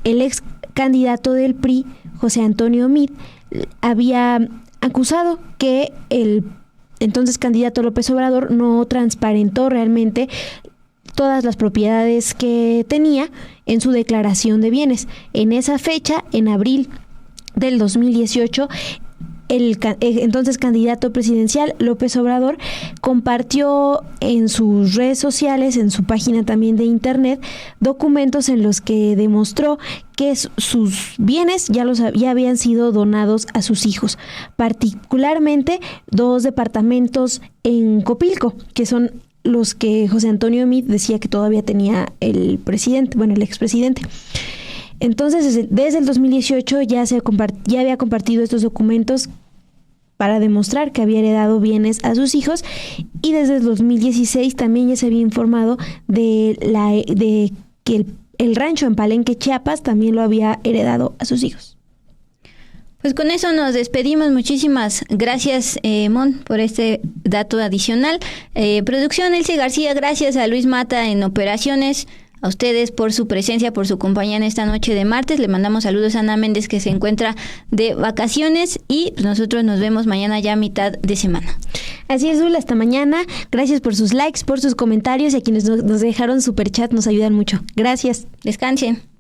el ex candidato del PRI, José Antonio Meade, había acusado que el entonces candidato López Obrador no transparentó realmente todas las propiedades que tenía en su declaración de bienes. En esa fecha, en abril del 2018, el entonces candidato presidencial López Obrador compartió en sus redes sociales, en su página también de internet, documentos en los que demostró que sus bienes ya habían sido donados a sus hijos, particularmente 2 departamentos en Copilco, que son los que José Antonio Meade decía que todavía tenía el expresidente. Entonces, desde el 2018 ya había compartido estos documentos para demostrar que había heredado bienes a sus hijos, y desde el 2016 también ya se había informado de que el rancho en Palenque, Chiapas, también lo había heredado a sus hijos. Pues con eso nos despedimos. Muchísimas gracias, Mon, por este dato adicional. Producción, Elsie García, gracias a Luis Mata en operaciones, a ustedes por su presencia, por su compañía en esta noche de martes. Le mandamos saludos a Ana Méndez, que se encuentra de vacaciones, y nosotros nos vemos mañana ya a mitad de semana. Así es, Dul, hasta mañana. Gracias por sus likes, por sus comentarios, y a quienes nos dejaron superchat nos ayudan mucho. Gracias. Descansen.